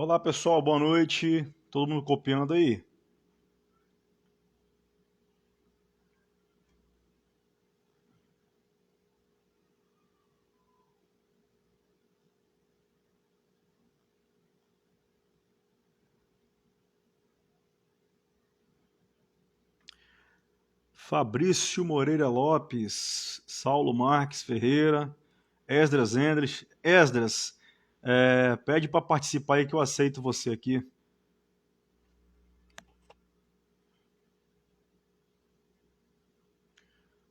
Olá pessoal, boa noite. Todo mundo copiando aí? Fabrício Moreira Lopes, Saulo Marques Ferreira, Esdras Endres. Esdras, pede para participar aí que eu aceito você aqui.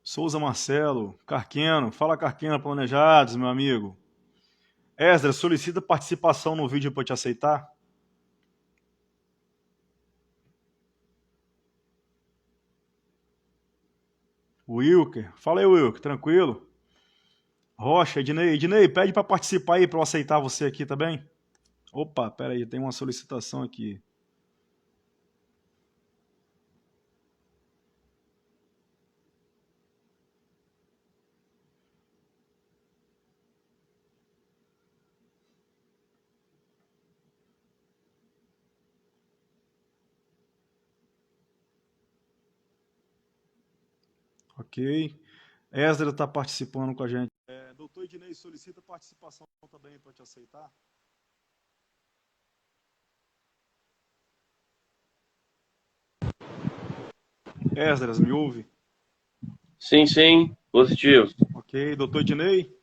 Souza Marcelo, Carqueno, fala Carqueno Planejados, meu amigo. Esdras, solicita participação no vídeo para te aceitar. Wilker, fala aí Wilker, tranquilo? Rocha, Ednei, pede para participar aí para eu aceitar você aqui, tá bem? Opa, pera aí, tem uma solicitação aqui. Ok. Esdra está participando com a gente. Doutor Ednei solicita participação também para te aceitar. Esdras, me ouve? Sim, sim, positivo. Ok. Doutor Ednei?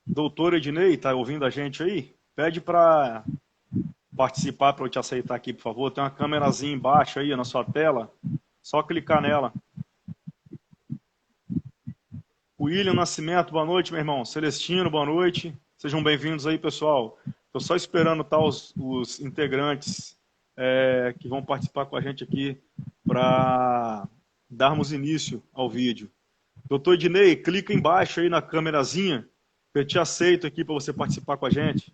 Doutor Ednei, está ouvindo a gente aí? Pede para participar para eu te aceitar aqui, por favor. Tem uma câmerazinha embaixo aí na sua tela. Só clicar nela. William Nascimento, boa noite, meu irmão. Celestino, boa noite. Sejam bem-vindos aí, pessoal. Estou só esperando os integrantes que vão participar com a gente aqui para darmos início ao vídeo. Doutor Ednei, clica embaixo aí na câmerazinha, que eu te aceito aqui para você participar com a gente.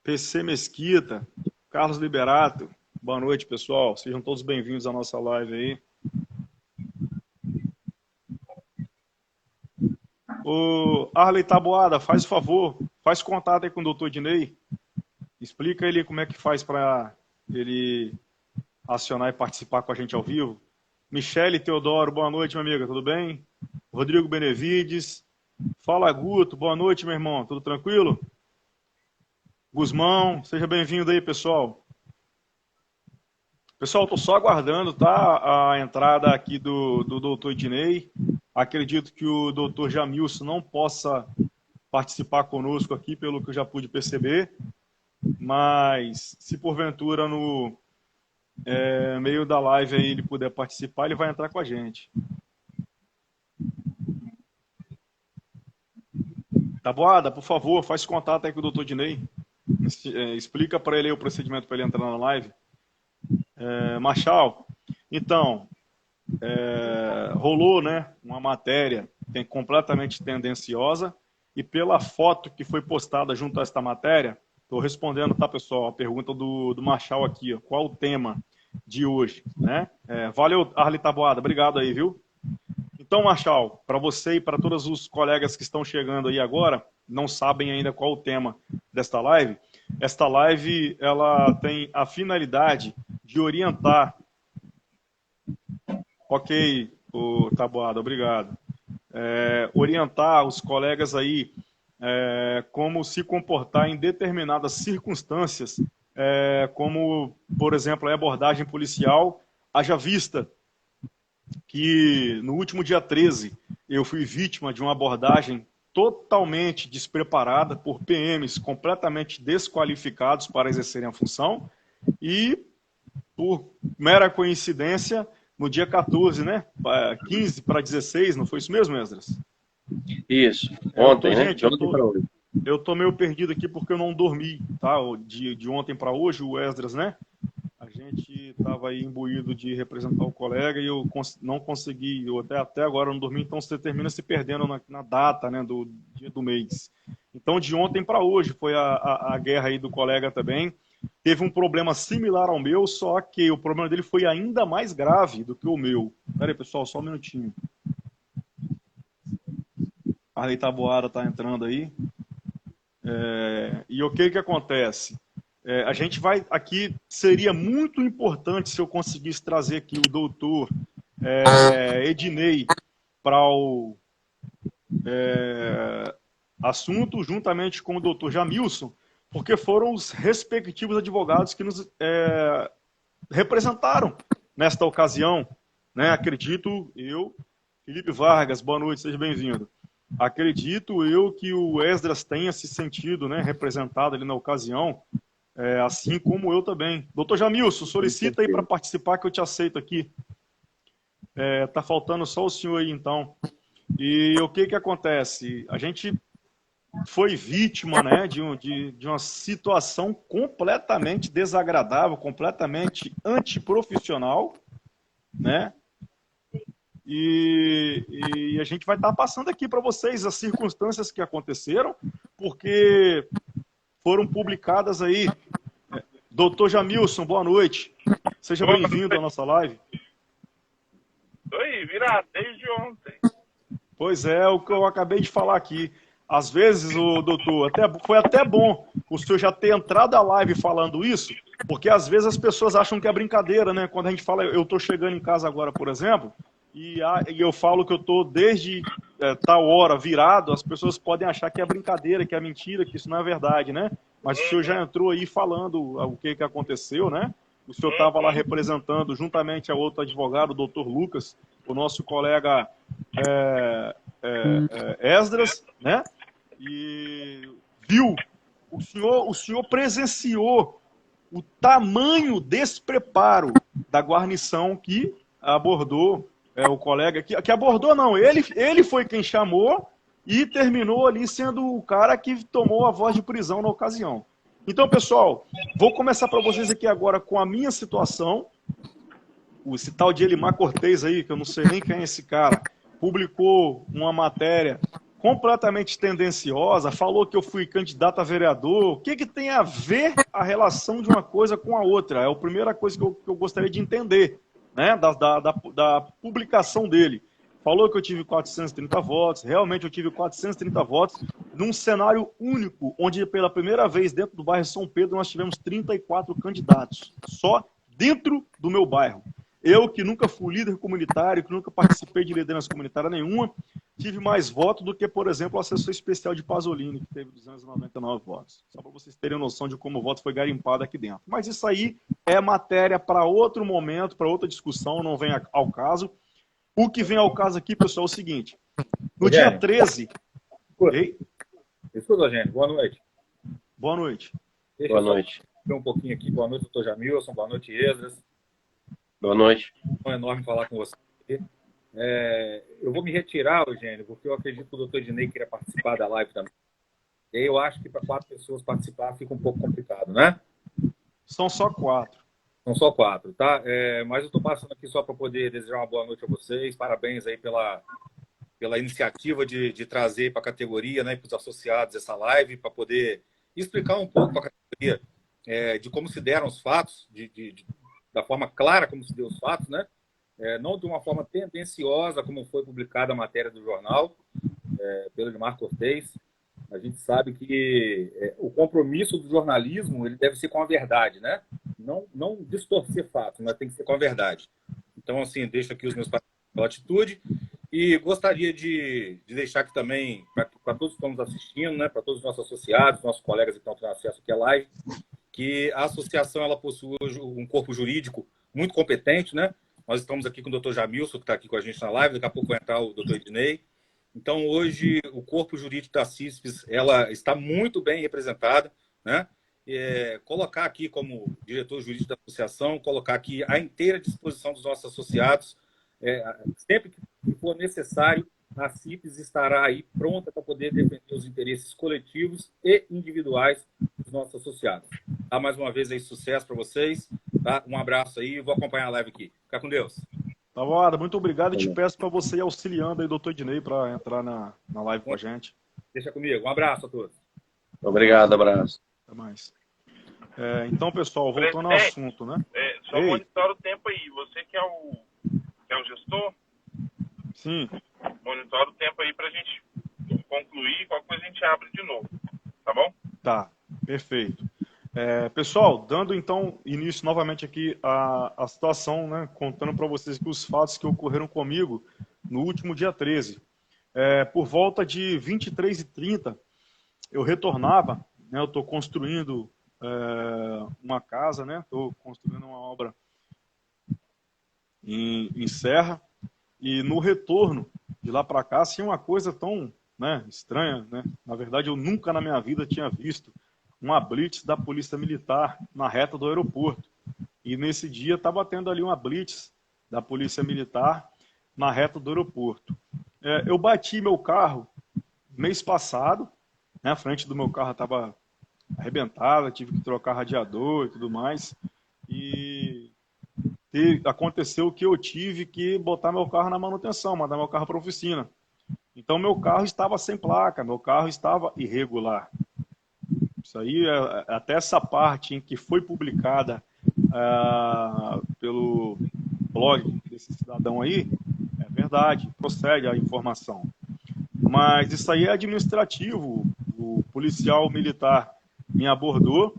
PC Mesquita, Carlos Liberato, boa noite, pessoal. Sejam todos bem-vindos à nossa live aí. O Arley Taboada, faz o favor, faz contato aí com o doutor Ednei. Explica ele como é que faz para ele acionar e participar com a gente ao vivo. Michele Teodoro, boa noite, minha amiga, tudo bem? Rodrigo Benevides, fala Guto, boa noite, meu irmão, tudo tranquilo? Guzmão, seja bem-vindo aí, pessoal. Pessoal, estou só aguardando, tá, a entrada aqui do doutor Ednei. Acredito que o doutor Jamilson não possa participar conosco aqui, pelo que eu já pude perceber, mas se porventura no meio da live aí ele puder participar, ele vai entrar com a gente. Taboada, por favor, faz contato aí com o doutor Dinei. Explica para ele aí o procedimento para ele entrar na live. Marshall, então, rolou, né, uma matéria completamente tendenciosa e pela foto que foi postada junto a esta matéria, estou respondendo, tá, pessoal, a pergunta do Marshall aqui, ó, qual o tema de hoje, né? Valeu, Arli Taboada, obrigado aí, viu? Então, Marshall, para você e para todos os colegas que estão chegando aí agora, não sabem ainda qual o tema desta live, esta live ela tem a finalidade de orientar. Ok, Taboada, obrigado. Orientar os colegas aí como se comportar em determinadas circunstâncias, como, por exemplo, a abordagem policial, haja vista que no último dia 13 eu fui vítima de uma abordagem totalmente despreparada por PMs completamente desqualificados para exercerem a função e, por mera coincidência, no dia 14, né? 15 para 16, não foi isso mesmo, Esdras? Isso, ontem, né? Gente, De ontem para hoje. eu tô meio perdido aqui porque eu não dormi, tá? De ontem para hoje, o Esdras, né? A gente estava aí imbuído de representar o colega e eu não consegui, eu até agora não dormi, então você termina se perdendo na data, né, do dia do mês. Então, de ontem para hoje foi a guerra aí do colega também. teve um problema similar ao meu, só que o problema dele foi ainda mais grave do que o meu. Pera aí, pessoal, só um minutinho. A Arley Taboada está entrando aí. E o que acontece? A gente vai aqui, seria muito importante se eu conseguisse trazer aqui o doutor Ednei para o assunto, juntamente com o doutor Jamilson, porque foram os respectivos advogados que nos representaram nesta ocasião, né? Acredito eu, Felipe Vargas, boa noite, seja bem-vindo. Acredito eu que o Esdras tenha se sentido, né, representado ali na ocasião, assim como eu também. Doutor Jamilson, solicita aí para participar que eu te aceito aqui. Tá faltando só o senhor aí, então. E o que acontece? A gente foi vítima, né, de uma situação completamente desagradável, completamente antiprofissional, né? E a gente vai estar passando aqui para vocês as circunstâncias que aconteceram, porque foram publicadas aí. Doutor Jamilson, boa noite. Seja bem-vindo à nossa live. Oi, virado desde ontem. Pois é, o que eu acabei de falar aqui. Às vezes, o doutor, foi até bom o senhor já ter entrado à live falando isso, porque às vezes as pessoas acham que é brincadeira, né? Quando a gente fala, eu estou chegando em casa agora, por exemplo, e eu falo que eu estou desde tal hora virado, as pessoas podem achar que é brincadeira, que é mentira, que isso não é verdade, né? Mas o senhor já entrou aí falando o que aconteceu, né? O senhor estava lá representando, juntamente a outro advogado, o doutor Lucas, o nosso colega Esdras, né? E viu, o senhor presenciou o tamanho despreparo da guarnição que abordou o colega, que abordou não, ele foi quem chamou e terminou ali sendo o cara que tomou a voz de prisão na ocasião. Então, pessoal, vou começar para vocês aqui agora com a minha situação. Esse tal de Elimar Cortez aí, que eu não sei nem quem é esse cara, publicou uma matéria completamente tendenciosa, falou que eu fui candidato a vereador. O que tem a ver a relação de uma coisa com a outra? É a primeira coisa que eu gostaria de entender, né, da publicação dele. Falou que eu tive 430 votos, realmente eu tive 430 votos, num cenário único, onde pela primeira vez dentro do bairro São Pedro nós tivemos 34 candidatos, só dentro do meu bairro. Eu, que nunca fui líder comunitário, que nunca participei de liderança comunitária nenhuma, tive mais votos do que, por exemplo, o assessor especial de Pasolini, que teve 299 votos. Só para vocês terem noção de como o voto foi garimpado aqui dentro. Mas isso aí é matéria para outro momento, para outra discussão, não vem ao caso. O que vem ao caso aqui, pessoal, é o seguinte. No dia 13... Escuta, gente. Boa noite. Boa noite. Boa noite. Um pouquinho aqui. Boa noite, doutor Jamilson. Boa noite, Esdras. Boa noite. É um enorme falar com você. Eu vou me retirar, Eugênio, porque eu acredito que o doutor Ednei queria participar da live também. E aí eu acho que para 4 pessoas participar fica um pouco complicado, né? São só 4. São só 4, tá? Mas eu estou passando aqui só para poder desejar uma boa noite a vocês. Parabéns aí pela iniciativa de trazer para a categoria, né, para os associados essa live, para poder explicar um pouco para a categoria de como se deram os fatos, da forma clara como se deu os fatos, né? Não de uma forma tendenciosa, como foi publicada a matéria do jornal, pelo Elimar Cortez. A gente sabe que o compromisso do jornalismo ele deve ser com a verdade, né? Não distorcer fatos, mas tem que ser com a verdade. Então, assim, deixo aqui os meus parabéns pela atitude e gostaria de deixar aqui também, para todos que estão nos assistindo, né? Para todos os nossos associados, nossos colegas que estão tendo acesso aqui à live, que a associação ela possui um corpo jurídico muito competente, né? Nós estamos aqui com o doutor Jamilson, que está aqui com a gente na live, daqui a pouco vai entrar o doutor Ednei. Então, hoje, o corpo jurídico da CISPES, ela está muito bem representada, né? Colocar aqui como diretor jurídico da associação, colocar aqui à inteira disposição dos nossos associados, sempre que for necessário, a CISPES estará aí pronta para poder defender os interesses coletivos e individuais dos nossos associados. Tá? Mais uma vez, aí, sucesso para vocês. Tá? Um abraço aí, vou acompanhar a live aqui. Fica com Deus. Taboada, muito obrigado e te peço para você ir auxiliando aí, doutor Ednei, para entrar na live com a gente. Deixa comigo. Um abraço a todos. Obrigado, abraço. Até mais. Então, pessoal, voltando ao Presidente, assunto, né? só Ei, monitora o tempo aí. Você que é o gestor, sim, monitora o tempo aí pra gente concluir. Qualquer coisa a gente abre de novo. Tá bom? tá, perfeito. Pessoal, dando então início novamente aqui à situação, né? Contando para vocês aqui os fatos que ocorreram comigo no último dia 13. Por volta de 23h30, eu retornava, né? Eu estou construindo uma casa, né? Estou construindo uma obra em Serra, e no retorno de lá para cá, assim, uma coisa tão, né, estranha, né? Na verdade, eu nunca na minha vida tinha visto uma blitz da Polícia Militar na reta do aeroporto. E nesse dia estava tendo ali uma blitz da Polícia Militar na reta do aeroporto. Eu bati meu carro mês passado, né? A frente do meu carro estava arrebentada, tive que trocar radiador e tudo mais. E aconteceu que eu tive que botar meu carro na manutenção, mandar meu carro para a oficina. Então, meu carro estava sem placa, meu carro estava irregular. Isso aí, até essa parte em que foi publicada pelo blog desse cidadão aí, é verdade, procede a informação. Mas isso aí é administrativo. O policial militar me abordou,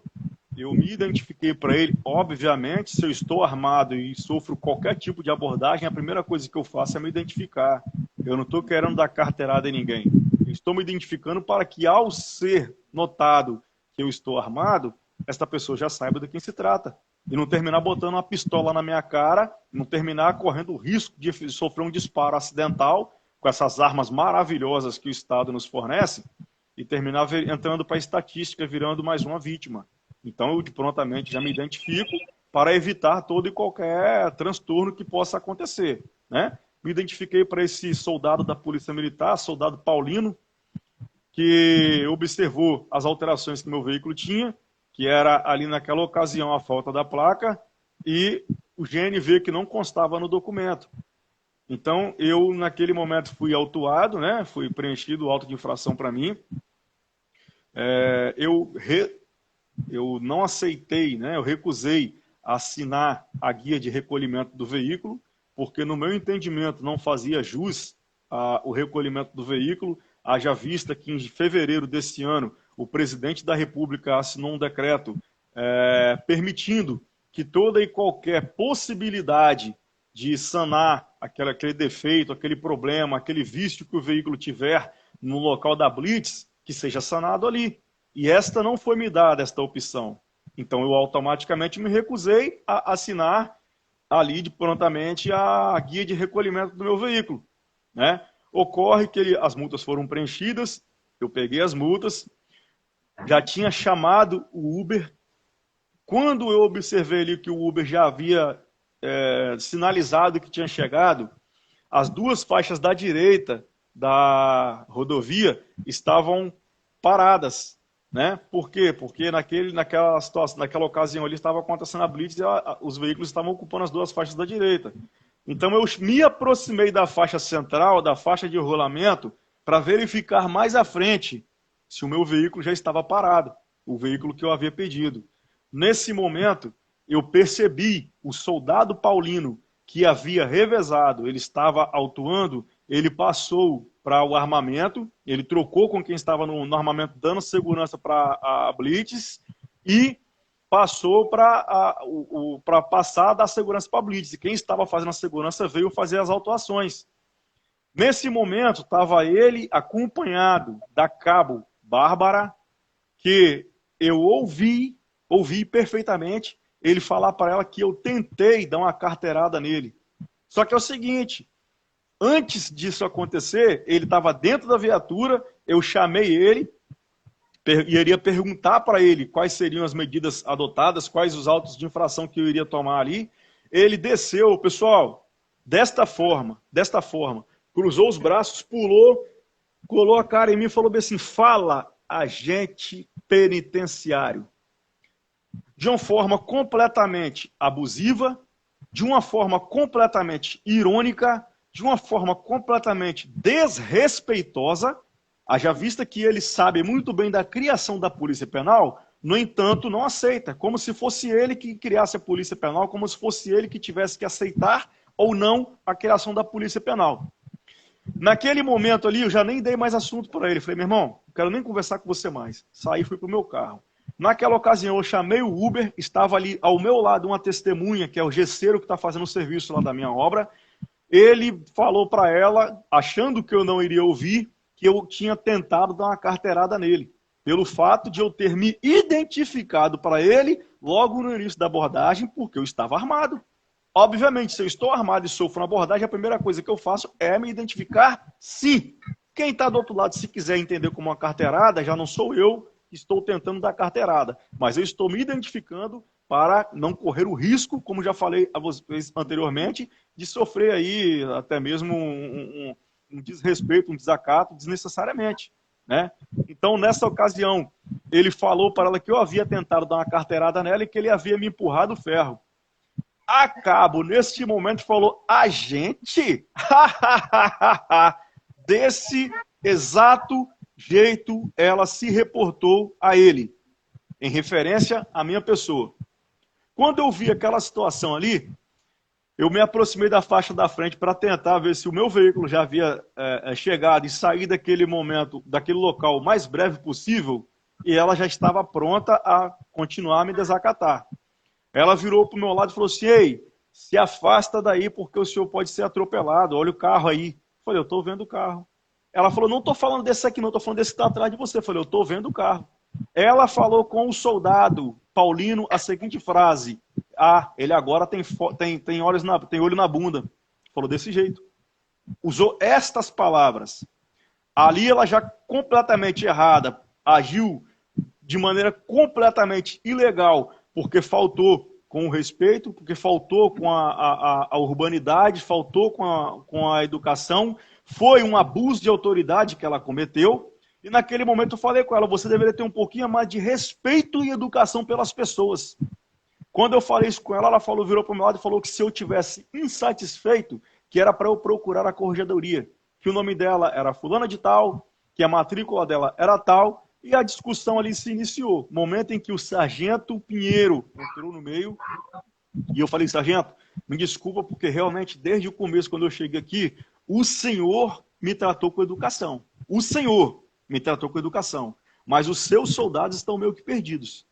eu me identifiquei para ele. Obviamente, se eu estou armado e sofro qualquer tipo de abordagem, a primeira coisa que eu faço é me identificar. Eu não estou querendo dar carteirada em ninguém. Eu estou me identificando para que, ao ser notado que eu estou armado, esta pessoa já saiba de quem se trata. E não terminar botando uma pistola na minha cara, não terminar correndo o risco de sofrer um disparo acidental com essas armas maravilhosas que o Estado nos fornece e terminar entrando para a estatística, virando mais uma vítima. Então, eu prontamente já me identifico para evitar todo e qualquer transtorno que possa acontecer, né? Me identifiquei para esse soldado da Polícia Militar, soldado Paulino, que observou as alterações que meu veículo tinha, que era ali naquela ocasião a falta da placa e o GNV que não constava no documento. Então, eu naquele momento fui autuado, né? Fui preenchido o auto de infração para mim. Eu não aceitei, né? Eu recusei assinar a guia de recolhimento do veículo, porque no meu entendimento não fazia jus o recolhimento do veículo, haja vista que em fevereiro desse ano o presidente da República assinou um decreto permitindo que toda e qualquer possibilidade de sanar aquele defeito, aquele problema, aquele vício que o veículo tiver no local da blitz, que seja sanado ali. E esta não foi me dada, esta opção. Então eu automaticamente me recusei a assinar ali prontamente a guia de recolhimento do meu veículo, né? Ocorre que as multas foram preenchidas, eu peguei as multas, já tinha chamado o Uber. Quando eu observei ali que o Uber já havia sinalizado que tinha chegado, as duas faixas da direita da rodovia estavam paradas, né? Por quê? Porque naquela situação, naquela ocasião ali estava acontecendo a blitz e os veículos estavam ocupando as duas faixas da direita. Então eu me aproximei da faixa central, da faixa de rolamento, para verificar mais à frente se o meu veículo já estava parado, o veículo que eu havia pedido. Nesse momento, eu percebi o soldado Paulino que havia revezado, ele estava autuando, ele passou para o armamento, ele trocou com quem estava no armamento, dando segurança para a blitz, e passou para passar da segurança para a blitz. E quem estava fazendo a segurança veio fazer as autuações. Nesse momento, estava ele acompanhado da cabo Bárbara, que eu ouvi perfeitamente ele falar para ela que eu tentei dar uma carteirada nele. Só que é o seguinte, antes disso acontecer, ele estava dentro da viatura, eu chamei ele, e iria perguntar para ele quais seriam as medidas adotadas, quais os autos de infração que eu iria tomar ali. Ele desceu, pessoal, desta forma, cruzou os braços, pulou, colou a cara em mim e falou bem assim, fala, agente penitenciário. De uma forma completamente abusiva, de uma forma completamente irônica, de uma forma completamente desrespeitosa, haja vista que ele sabe muito bem da criação da Polícia Penal, No entanto, não aceita, como se fosse ele que criasse a Polícia Penal, como se fosse ele que tivesse que aceitar ou não a criação da Polícia Penal. Naquele momento ali, eu já nem dei mais assunto para ele. Falei, meu irmão, não quero nem conversar com você mais. Saí e fui para o meu carro. Naquela ocasião, eu chamei o Uber, estava ali ao meu lado uma testemunha, que é o gesseiro que está fazendo o serviço lá da minha obra. Ele falou para ela, achando que eu não iria ouvir, que eu tinha tentado dar uma carteirada nele, pelo fato de eu ter me identificado para ele logo no início da abordagem, porque eu estava armado. Obviamente, se eu estou armado e sofro uma abordagem, a primeira coisa que eu faço é me identificar, sim. Quem está do outro lado, se quiser entender como uma carteirada, já não sou eu que estou tentando dar carteirada, mas eu estou me identificando para não correr o risco, como já falei a vocês anteriormente, de sofrer aí até mesmo um desrespeito, um desacato desnecessariamente, né? Então, nessa ocasião, ele falou para ela que eu havia tentado dar uma carteirada nela e que ele havia me empurrado o ferro. A cabo, neste momento, falou, a gente? Desse exato jeito, ela se reportou a ele, em referência à minha pessoa. Quando eu vi aquela situação ali, eu me aproximei da faixa da frente para tentar ver se o meu veículo já havia chegado e saído daquele momento, daquele local o mais breve possível, e ela já estava pronta a continuar a me desacatar. Ela virou para o meu lado e falou assim, ei, se afasta daí porque o senhor pode ser atropelado, olha o carro aí. Eu falei, eu estou vendo o carro. Ela falou, não estou falando desse aqui não, estou falando desse que está atrás de você. Eu falei, eu estou vendo o carro. Ela falou com o soldado Paulino a seguinte frase, ele agora tem olho na bunda. Falou desse jeito. Usou estas palavras. Ali ela já completamente errada, agiu de maneira completamente ilegal, porque faltou com o respeito, porque faltou com a urbanidade, faltou com a educação, foi um abuso de autoridade que ela cometeu, e naquele momento eu falei com ela, você deveria ter um pouquinho mais de respeito e educação pelas pessoas. Quando eu falei isso com ela, ela falou, virou para o meu lado e falou que se eu tivesse insatisfeito, que era para eu procurar a corregedoria, que o nome dela era fulana de tal, que a matrícula dela era tal, e a discussão ali se iniciou. Momento em que o sargento Pinheiro entrou no meio, e eu falei, sargento, me desculpa, porque realmente, desde o começo, quando eu cheguei aqui, o senhor me tratou com educação. O senhor me tratou com educação. Mas os seus soldados estão meio que perdidos.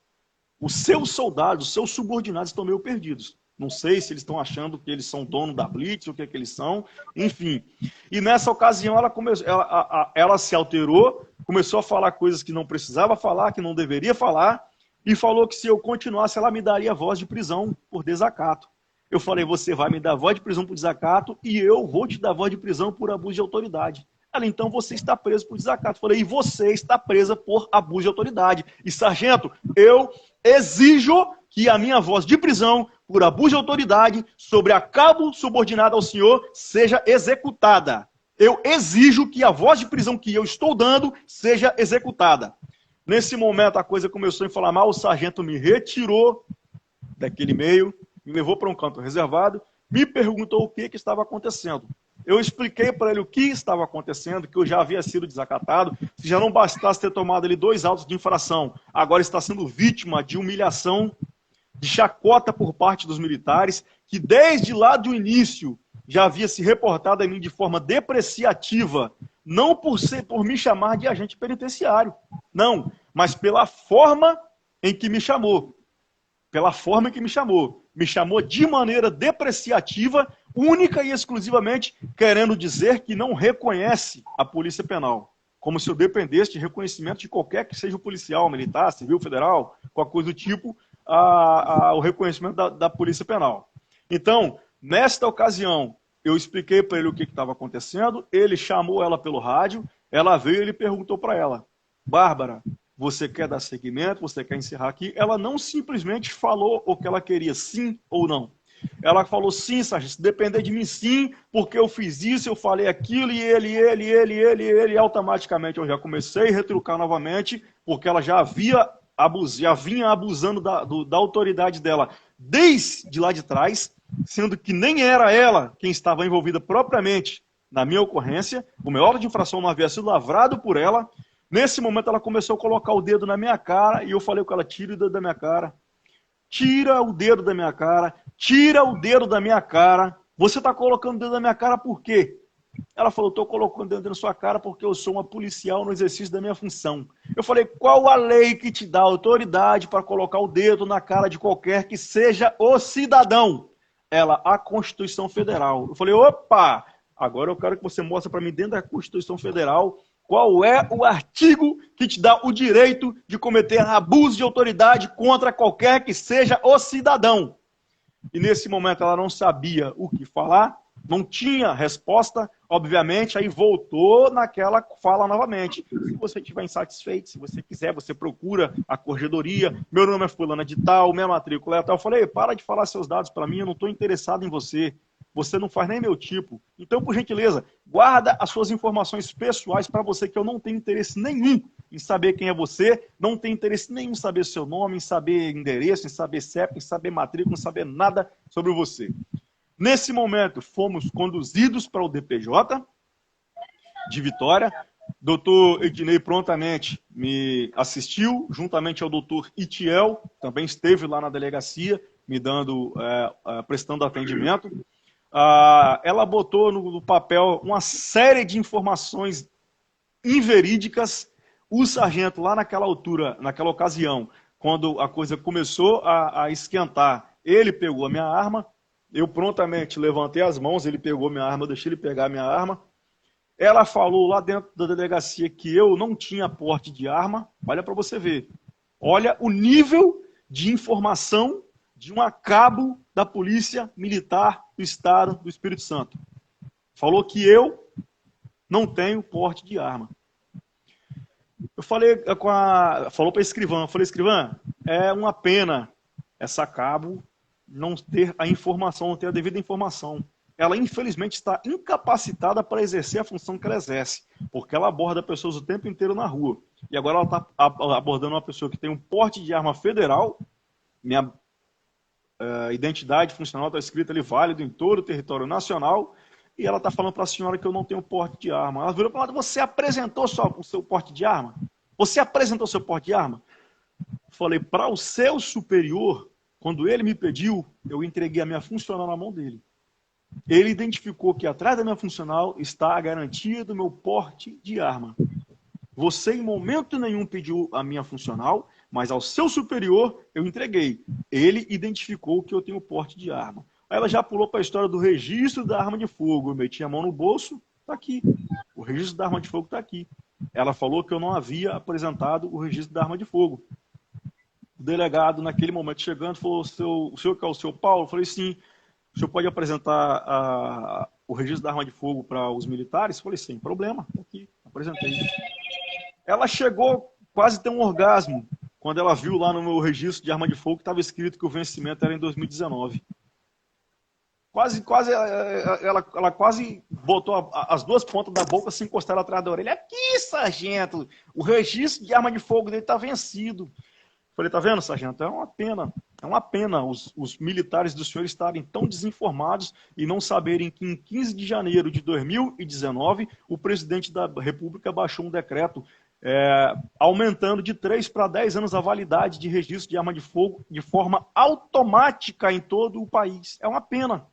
Os seus soldados, os seus subordinados estão meio perdidos. Não sei se eles estão achando que eles são dono da Blitz, o que é que eles são, enfim. E nessa ocasião ela se alterou, começou a falar coisas que não precisava falar, que não deveria falar, e falou que se eu continuasse, ela me daria voz de prisão por desacato. Eu falei, você vai me dar voz de prisão por desacato e eu vou te dar voz de prisão por abuso de autoridade. Ela, então você está preso por desacato. Eu falei, e você está presa por abuso de autoridade. E, sargento, eu exijo que a minha voz de prisão por abuso de autoridade sobre a cabo subordinado ao senhor seja executada. Eu exijo que a voz de prisão que eu estou dando seja executada. Nesse momento a coisa começou a inflamar, o sargento me retirou daquele meio, me levou para um canto reservado, me perguntou o que estava acontecendo. Eu expliquei para ele o que estava acontecendo, que eu já havia sido desacatado, se já não bastasse ter tomado ali 2 autos de infração, agora está sendo vítima de humilhação, de chacota por parte dos militares, que desde lá do início já havia se reportado a mim de forma depreciativa, não por me chamar de agente penitenciário, não, mas pela forma em que me chamou. Pela forma em que me chamou. Me chamou de maneira depreciativa, única e exclusivamente querendo dizer que não reconhece a Polícia Penal. Como se eu dependesse de reconhecimento de qualquer que seja o policial, militar, civil, federal, qualquer coisa do tipo, o reconhecimento da Polícia Penal. Então, nesta ocasião, eu expliquei para ele o que estava acontecendo, ele chamou ela pelo rádio, ela veio e ele perguntou para ela, Bárbara, você quer dar seguimento, você quer encerrar aqui? Ela não simplesmente falou o que ela queria, sim ou não. Ela falou, sim, sargento, se depender de mim, sim, porque eu fiz isso, eu falei aquilo, e ele, automaticamente eu já comecei a retrucar novamente, porque ela já vinha abusando da autoridade dela desde lá de trás, sendo que nem era ela quem estava envolvida propriamente na minha ocorrência, o meu auto de infração não havia sido lavrado por ela, Nesse momento ela começou a colocar o dedo na minha cara e eu falei com ela, tira o dedo da minha cara. Tira o dedo da minha cara. Tira o dedo da minha cara. Você está colocando o dedo na minha cara por quê? Ela falou, estou colocando o dedo na sua cara porque eu sou uma policial no exercício da minha função. Eu falei, qual a lei que te dá autoridade para colocar o dedo na cara de qualquer que seja o cidadão? Ela, a Constituição Federal. Eu falei, opa, agora eu quero que você mostre para mim dentro da Constituição Federal qual é o artigo que te dá o direito de cometer abuso de autoridade contra qualquer que seja o cidadão. E nesse momento ela não sabia o que falar, não tinha resposta, obviamente, aí voltou naquela fala novamente. Se você estiver insatisfeito, se você quiser, você procura a corregedoria, meu nome é fulana de tal, minha matrícula é tal. Eu falei, para de falar seus dados para mim, eu não estou interessado em você. Você não faz nem meu tipo. Então, por gentileza, guarda as suas informações pessoais para você, que eu não tenho interesse nenhum em saber quem é você, não tenho interesse nenhum em saber seu nome, em saber endereço, em saber CEP, em saber matrícula, em saber nada sobre você. Nesse momento, fomos conduzidos para o DPJ de Vitória. Doutor Ednei prontamente me assistiu, juntamente ao doutor Itiel, também esteve lá na delegacia, me dando, prestando atendimento. Ela botou no papel uma série de informações inverídicas. O sargento, lá naquela altura, naquela ocasião, quando a coisa começou a esquentar, ele pegou a minha arma, eu prontamente levantei as mãos, ele pegou minha arma, eu deixei ele pegar a minha arma. Ela falou lá dentro da delegacia que eu não tinha porte de arma. Olha para você ver. Olha o nível de informação de um cabo da Polícia Militar do Estado do Espírito Santo. Falou que eu não tenho porte de arma. Eu falei falou para a escrivã, eu falei, escrivã, é uma pena essa cabo não ter a informação, não ter a devida informação. Ela, infelizmente, está incapacitada para exercer a função que ela exerce, porque ela aborda pessoas o tempo inteiro na rua. E agora ela está abordando uma pessoa que tem um porte de arma federal, minha identidade funcional está escrita ali, válido em todo o território nacional, e ela está falando para a senhora que eu não tenho porte de arma. Ela virou para ela, você apresentou o seu porte de arma? Você apresentou o seu porte de arma? Falei, para o seu superior, quando ele me pediu, eu entreguei a minha funcional na mão dele. Ele identificou que atrás da minha funcional está a garantia do meu porte de arma. Você em momento nenhum pediu a minha funcional, mas ao seu superior eu entreguei. Ele identificou que eu tenho porte de arma. Aí ela já pulou para a história do registro da arma de fogo. Eu meti a mão no bolso, está aqui. O registro da arma de fogo está aqui. Ela falou que eu não havia apresentado o registro da arma de fogo. O delegado, naquele momento, chegando, falou, o senhor que é o seu Paulo? Eu falei, sim. O senhor pode apresentar o registro da arma de fogo para os militares? Eu falei, sem problema, aqui, apresentei. Ela chegou quase a ter um orgasmo quando ela viu lá no meu registro de arma de fogo que estava escrito que o vencimento era em 2019. Ela quase botou as duas pontas da boca, se encostaram atrás da orelha. Aqui, sargento, o registro de arma de fogo dele está vencido. Falei, tá vendo, sargento? É uma pena os militares do senhor estarem tão desinformados e não saberem que em 15 de janeiro de 2019, o presidente da República baixou um decreto aumentando de 3 para 10 anos a validade de registro de arma de fogo de forma automática em todo o país. É uma pena.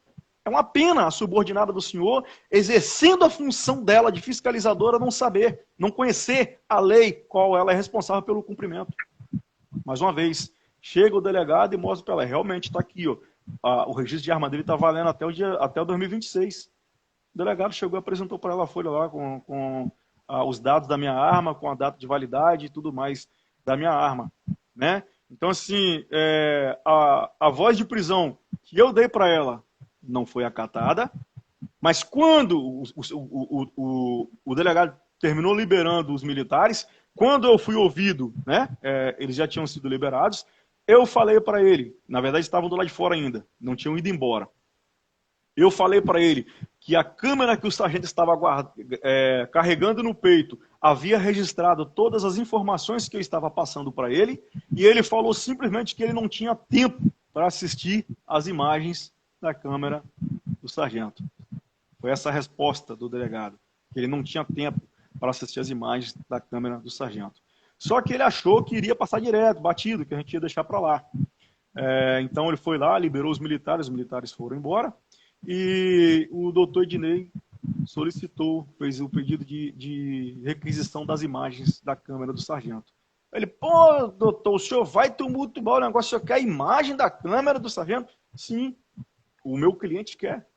É uma pena a subordinada do senhor, exercendo a função dela de fiscalizadora, não saber, não conhecer a lei, qual ela é responsável pelo cumprimento. Mais uma vez, chega o delegado e mostra para ela, realmente está aqui, ó, o registro de arma dele está valendo até o 2026. O delegado chegou e apresentou para ela a folha lá com os dados da minha arma, com a data de validade e tudo mais da minha arma, né? Então, assim, a voz de prisão que eu dei para ela não foi acatada, mas quando o delegado terminou liberando os militares, quando eu fui ouvido, né, eles já tinham sido liberados, eu falei para ele, na verdade estavam do lado de fora ainda, não tinham ido embora. Eu falei para ele que a câmera que o sargento estava carregando no peito havia registrado todas as informações que eu estava passando para ele, e ele falou simplesmente que ele não tinha tempo para assistir às imagens da câmera do sargento. Foi essa a resposta do delegado, que ele não tinha tempo. para assistir as imagens da câmera do sargento. Só que ele achou que iria passar direto, batido, que a gente ia deixar para lá. Então ele foi lá, liberou os militares foram embora, e o doutor Ednei solicitou, fez o pedido de requisição das imagens da câmera do sargento. Ele, pô, doutor, o senhor vai tumultuar o negócio, o senhor quer a imagem da câmera do sargento? Sim, o meu cliente quer.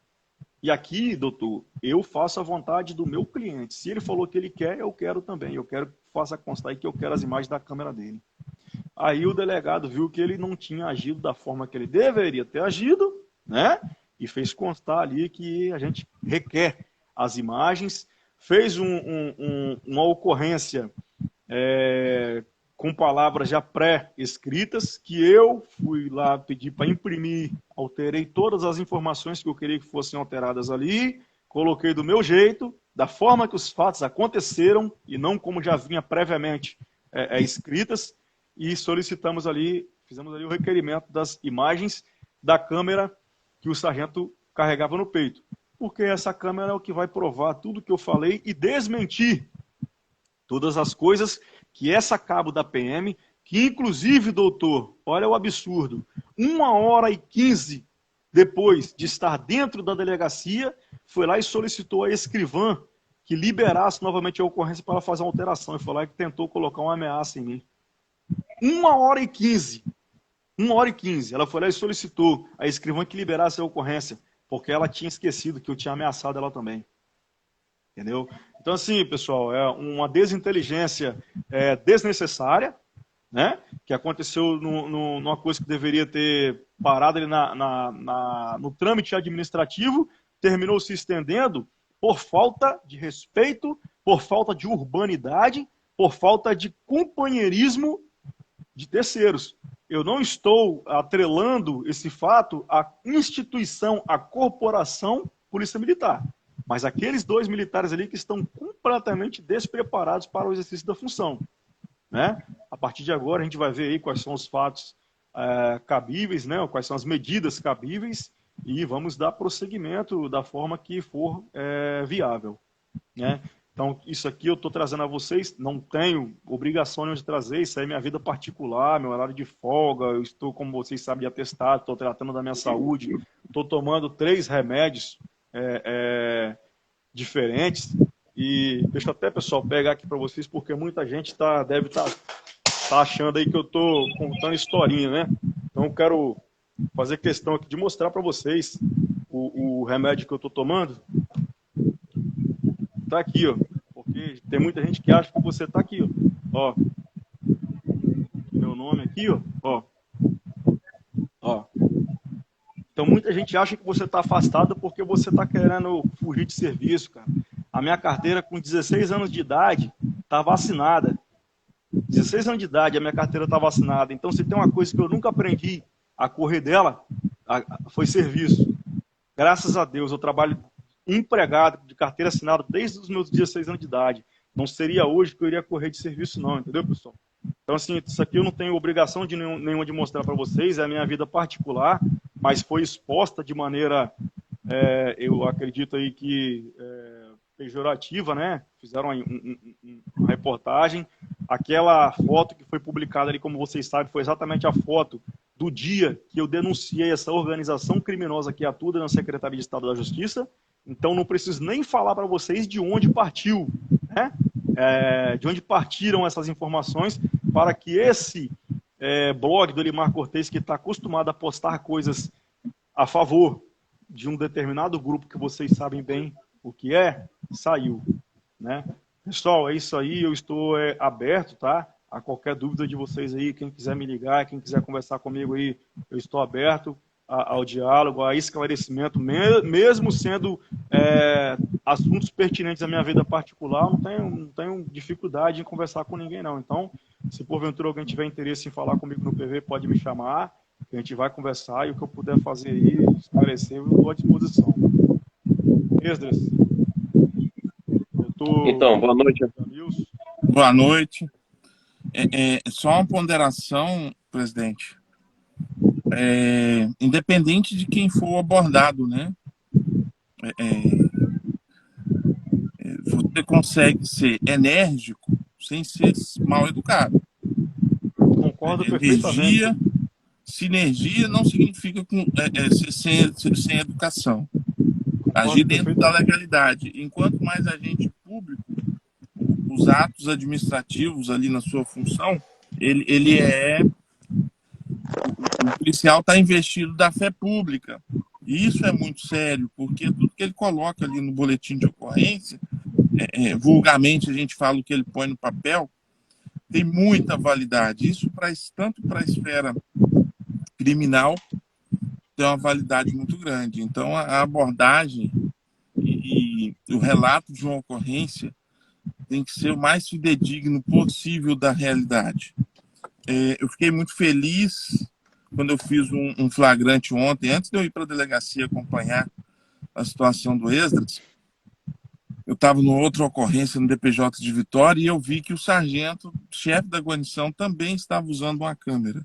E aqui, doutor, eu faço a vontade do meu cliente. Se ele falou que ele quer, eu quero também. Eu quero que faça constar aí que eu quero as imagens da câmera dele. Aí o delegado viu que ele não tinha agido da forma que ele deveria ter agido, né? E fez constar ali que a gente requer as imagens, fez uma ocorrência com palavras já pré-escritas, que eu fui lá pedir para imprimir, alterei todas as informações que eu queria que fossem alteradas ali, coloquei do meu jeito, da forma que os fatos aconteceram, e não como já vinha previamente escritas, e solicitamos ali, fizemos ali o requerimento das imagens da câmera que o sargento carregava no peito. Porque essa câmera é o que vai provar tudo que eu falei e desmentir todas as coisas que essa cabo da PM, que inclusive, doutor, olha o absurdo, 1h15 depois de estar dentro da delegacia, foi lá e solicitou a escrivã que liberasse novamente a ocorrência para ela fazer uma alteração. E foi lá que tentou colocar uma ameaça em mim. 1h15. 1h15. Ela foi lá e solicitou a escrivã que liberasse a ocorrência, porque ela tinha esquecido que eu tinha ameaçado ela também. Entendeu? Então, assim, pessoal, é uma desinteligência desnecessária, né? Que aconteceu numa coisa que deveria ter parado ali no trâmite administrativo, terminou se estendendo por falta de respeito, por falta de urbanidade, por falta de companheirismo de terceiros. Eu não estou atrelando esse fato à instituição, à corporação Polícia Militar. Mas aqueles 2 militares ali que estão completamente despreparados para o exercício da função. Né? A partir de agora a gente vai ver aí quais são os fatos cabíveis, né? Quais são as medidas cabíveis, e vamos dar prosseguimento da forma que for viável. Né? Então, isso aqui eu estou trazendo a vocês, não tenho obrigação de trazer, isso aí é minha vida particular, meu horário de folga, eu estou, como vocês sabem, de atestado, estou tratando da minha saúde, estou tomando 3 remédios diferentes, e deixa eu até, pessoal, pegar aqui para vocês, porque muita gente deve estar achando aí que eu estou contando historinha, né? Então eu quero fazer questão aqui de mostrar para vocês o remédio que eu estou tomando. Tá aqui, ó, porque tem muita gente que acha que você tá aqui, ó, meu nome aqui, ó. Então muita gente acha que você tá afastado porque você tá querendo fugir de serviço, cara. A minha carteira com 16 anos de idade tá vacinada. 16 anos de idade, a minha carteira tá vacinada. Então se tem uma coisa que eu nunca aprendi a correr dela, foi serviço. Graças a Deus, eu trabalho empregado de carteira assinada desde os meus 16 anos de idade. Não seria hoje que eu iria correr de serviço não, entendeu, pessoal? Então, assim, isso aqui eu não tenho obrigação nenhuma de mostrar para vocês, é a minha vida particular, mas foi exposta de maneira, eu acredito aí que pejorativa, né? Fizeram uma reportagem. Aquela foto que foi publicada ali, como vocês sabem, foi exatamente a foto do dia que eu denunciei essa organização criminosa que atua na Secretaria de Estado da Justiça. Então não preciso nem falar para vocês de onde partiu, né? De onde partiram essas informações para que esse blog do Elimar Cortez, que está acostumado a postar coisas a favor de um determinado grupo que vocês sabem bem o que saiu. Né? Pessoal, é isso aí, eu estou aberto, tá? A qualquer dúvida de vocês aí, quem quiser me ligar, quem quiser conversar comigo aí, eu estou aberto ao diálogo, a esclarecimento, mesmo sendo assuntos pertinentes à minha vida particular, não tenho dificuldade em conversar com ninguém, não. Então, se porventura alguém tiver interesse em falar comigo no PV, pode me chamar, a gente vai conversar, e o que eu puder fazer aí, esclarecer, eu estou à disposição. Esdras. Então, boa noite. Boa noite. Só uma ponderação, presidente. Independente de quem for abordado, né? você consegue ser enérgico sem ser mal educado. Concordo perfeitamente. Sinergia não significa ser sem educação. Agir Concordo dentro da perfeitamente. legalidade. Enquanto mais agente público, os atos administrativos ali na sua função, o policial está investido da fé pública. E isso é muito sério, porque tudo que ele coloca ali no boletim de ocorrência, vulgarmente a gente fala o que ele põe no papel, tem muita validade. Isso tanto para a esfera criminal tem uma validade muito grande. Então, a abordagem e o relato de uma ocorrência tem que ser o mais fidedigno possível da realidade. Eu fiquei muito feliz quando eu fiz um flagrante ontem, antes de eu ir para a delegacia acompanhar a situação do Esdras. Eu estava numa outra ocorrência no DPJ de Vitória e eu vi que o sargento, chefe da guarnição, também estava usando uma câmera.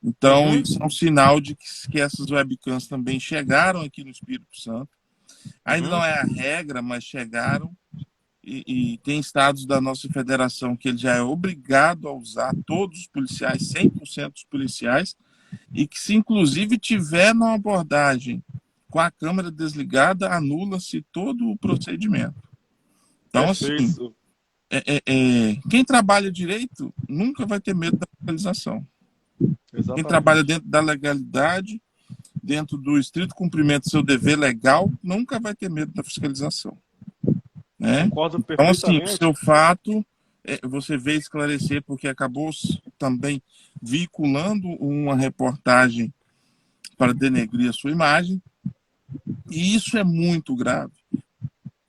Então, isso é um sinal de que essas webcams também chegaram aqui no Espírito Santo. Ainda não é a regra, mas chegaram. E tem estados da nossa federação que ele já é obrigado a usar, todos os policiais, 100% dos policiais, e que se inclusive tiver uma abordagem com a câmera desligada, anula-se todo o procedimento. Então, Perfeito. assim, quem trabalha direito nunca vai ter medo da fiscalização. Exatamente. Quem trabalha dentro da legalidade, dentro do estrito cumprimento do seu dever legal, nunca vai ter medo da fiscalização. Né? Concordo Então, assim, perfeitamente. o seu fato, você veio esclarecer, porque acabou também veiculando uma reportagem para denegrir a sua imagem, e isso é muito grave,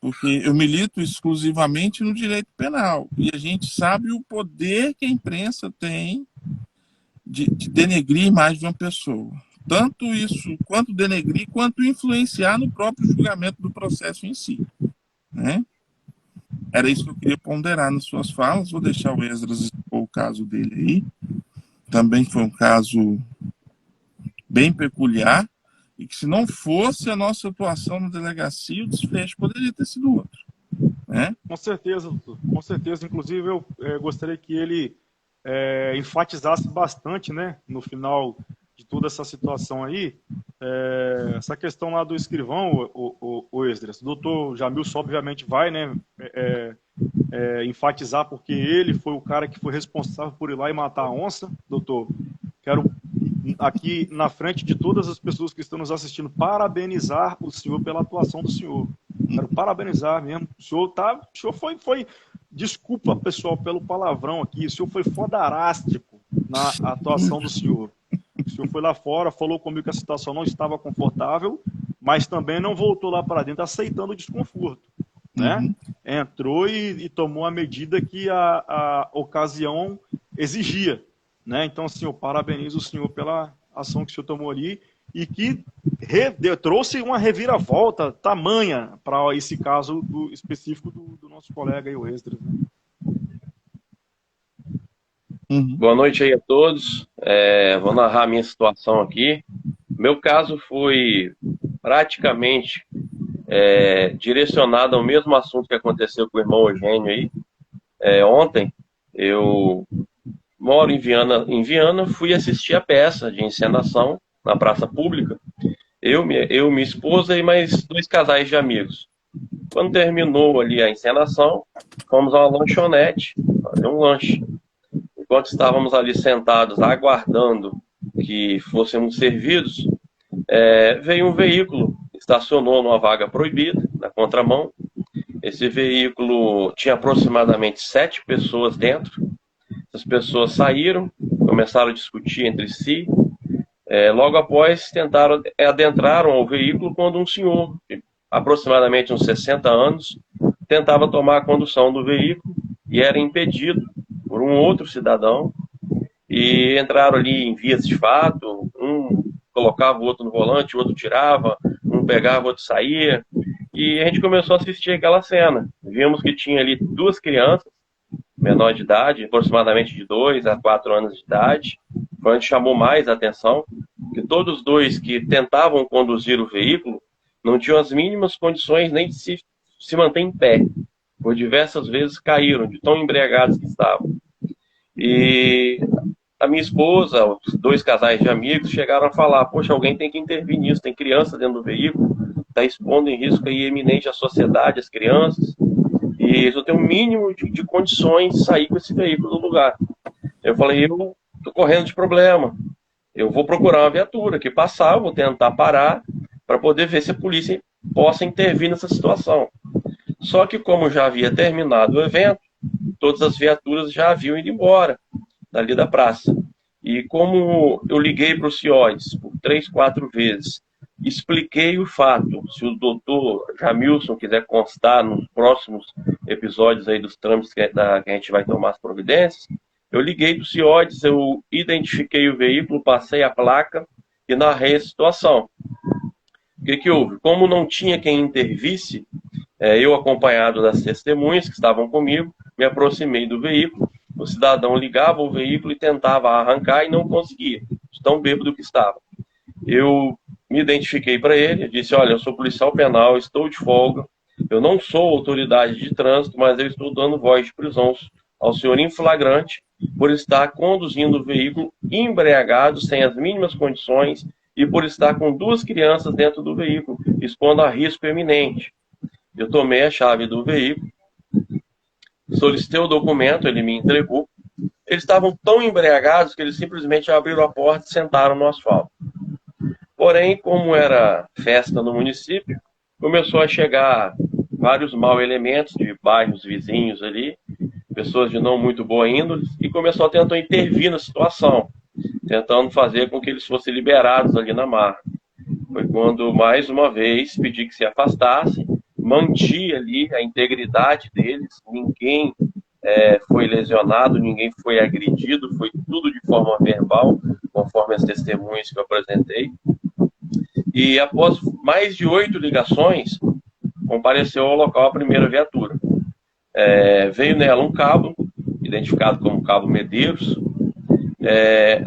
porque eu milito exclusivamente no direito penal, e a gente sabe o poder que a imprensa tem de denegrir a imagem de uma pessoa. Tanto isso, quanto denegrir, quanto influenciar no próprio julgamento do processo em si. Né? Era isso que eu queria ponderar nas suas falas. Vou deixar o Esdras expor o caso dele aí. Também foi um caso bem peculiar, e que se não fosse a nossa atuação na delegacia, o desfecho poderia ter sido outro. Né? Com certeza, doutor. Com certeza. Inclusive, eu gostaria que ele enfatizasse bastante, né, no final de toda essa situação aí, essa questão lá do escrivão, o Esdras. O doutor Jamilson, obviamente, vai, né, enfatizar, porque ele foi o cara que foi responsável por ir lá e matar a onça. Doutor, quero aqui na frente de todas as pessoas que estão nos assistindo parabenizar o senhor pela atuação do senhor. Quero parabenizar mesmo. O senhor foi desculpa, pessoal, pelo palavrão aqui. O senhor foi fodarástico na atuação do senhor. O senhor foi lá fora, falou comigo que a situação não estava confortável, mas também não voltou lá para dentro aceitando o desconforto. Né? Entrou e tomou a medida que a ocasião exigia. Né? Então, assim, eu parabenizo o senhor pela ação que o senhor tomou ali e que trouxe uma reviravolta tamanha para esse caso específico do nosso colega aí, o Esdras. Né? Boa noite aí a todos. Vou narrar a minha situação aqui. Meu caso foi praticamente direcionado ao mesmo assunto que aconteceu com o irmão Eugênio aí. Ontem, eu moro em Viana, fui assistir a peça de encenação na praça pública. Eu, minha esposa e mais 2 casais de amigos. Quando terminou ali a encenação, fomos a uma lanchonete, fazer um lanche. Enquanto estávamos ali sentados aguardando que fôssemos servidos, veio um veículo, estacionou numa vaga proibida, na contramão. Esse veículo tinha aproximadamente 7 pessoas dentro. As pessoas saíram, começaram a discutir entre si. Logo após, adentraram ao veículo quando um senhor, de aproximadamente uns 60 anos, tentava tomar a condução do veículo e era impedido por um outro cidadão. E entraram ali em vias de fato, um colocava o outro no volante, o outro tirava, um pegava, o outro saía. E a gente começou a assistir aquela cena. Vimos que tinha ali 2 crianças, menor de idade, aproximadamente de 2 a 4 anos de idade. Foi onde chamou mais a atenção, que todos os 2 que tentavam conduzir o veículo não tinham as mínimas condições nem de se manter em pé. Por diversas vezes caíram, de tão embriagados que estavam. E a minha esposa, os 2 casais de amigos, chegaram a falar: poxa, alguém tem que intervir nisso, tem criança dentro do veículo, está expondo em risco aí eminente à sociedade, às crianças, e eles não têm o mínimo de condições de sair com esse veículo do lugar. Eu falei: eu estou correndo de problema, eu vou procurar uma viatura que passar, vou tentar parar, para poder ver se a polícia possa intervir nessa situação. Só que como já havia terminado o evento, todas as viaturas já haviam ido embora dali da praça. E como eu liguei para o CIODES por 3, 4 vezes, expliquei o fato, se o doutor Jamilson quiser constar nos próximos episódios aí dos trâmites que a gente vai tomar as providências, eu liguei para o CIODES, eu identifiquei o veículo, passei a placa e narrei a situação. O que houve? Como não tinha quem intervisse, eu, acompanhado das testemunhas que estavam comigo, me aproximei do veículo. O cidadão ligava o veículo e tentava arrancar e não conseguia, de tão bêbado que estava. Eu me identifiquei para ele, disse: olha, eu sou policial penal, estou de folga, eu não sou autoridade de trânsito, mas eu estou dando voz de prisão ao senhor em flagrante por estar conduzindo o veículo embriagado, sem as mínimas condições, e por estar com 2 crianças dentro do veículo, expondo a risco eminente. Eu tomei a chave do veículo, solicitei o documento, ele me entregou. Eles estavam tão embriagados que eles simplesmente abriram a porta e sentaram no asfalto. Porém, como era festa no município, começou a chegar vários mau elementos de bairros vizinhos ali, pessoas de não muito boa índole, e começou a tentar intervir na situação, tentando fazer com que eles fossem liberados ali na marra. Foi quando, mais uma vez, pedi que se afastassem, mantinha ali a integridade deles, ninguém foi lesionado, ninguém foi agredido, foi tudo de forma verbal, conforme as testemunhas que eu apresentei. E após mais de 8 ligações, compareceu ao local a primeira viatura. Veio nela um cabo, identificado como cabo Medeiros.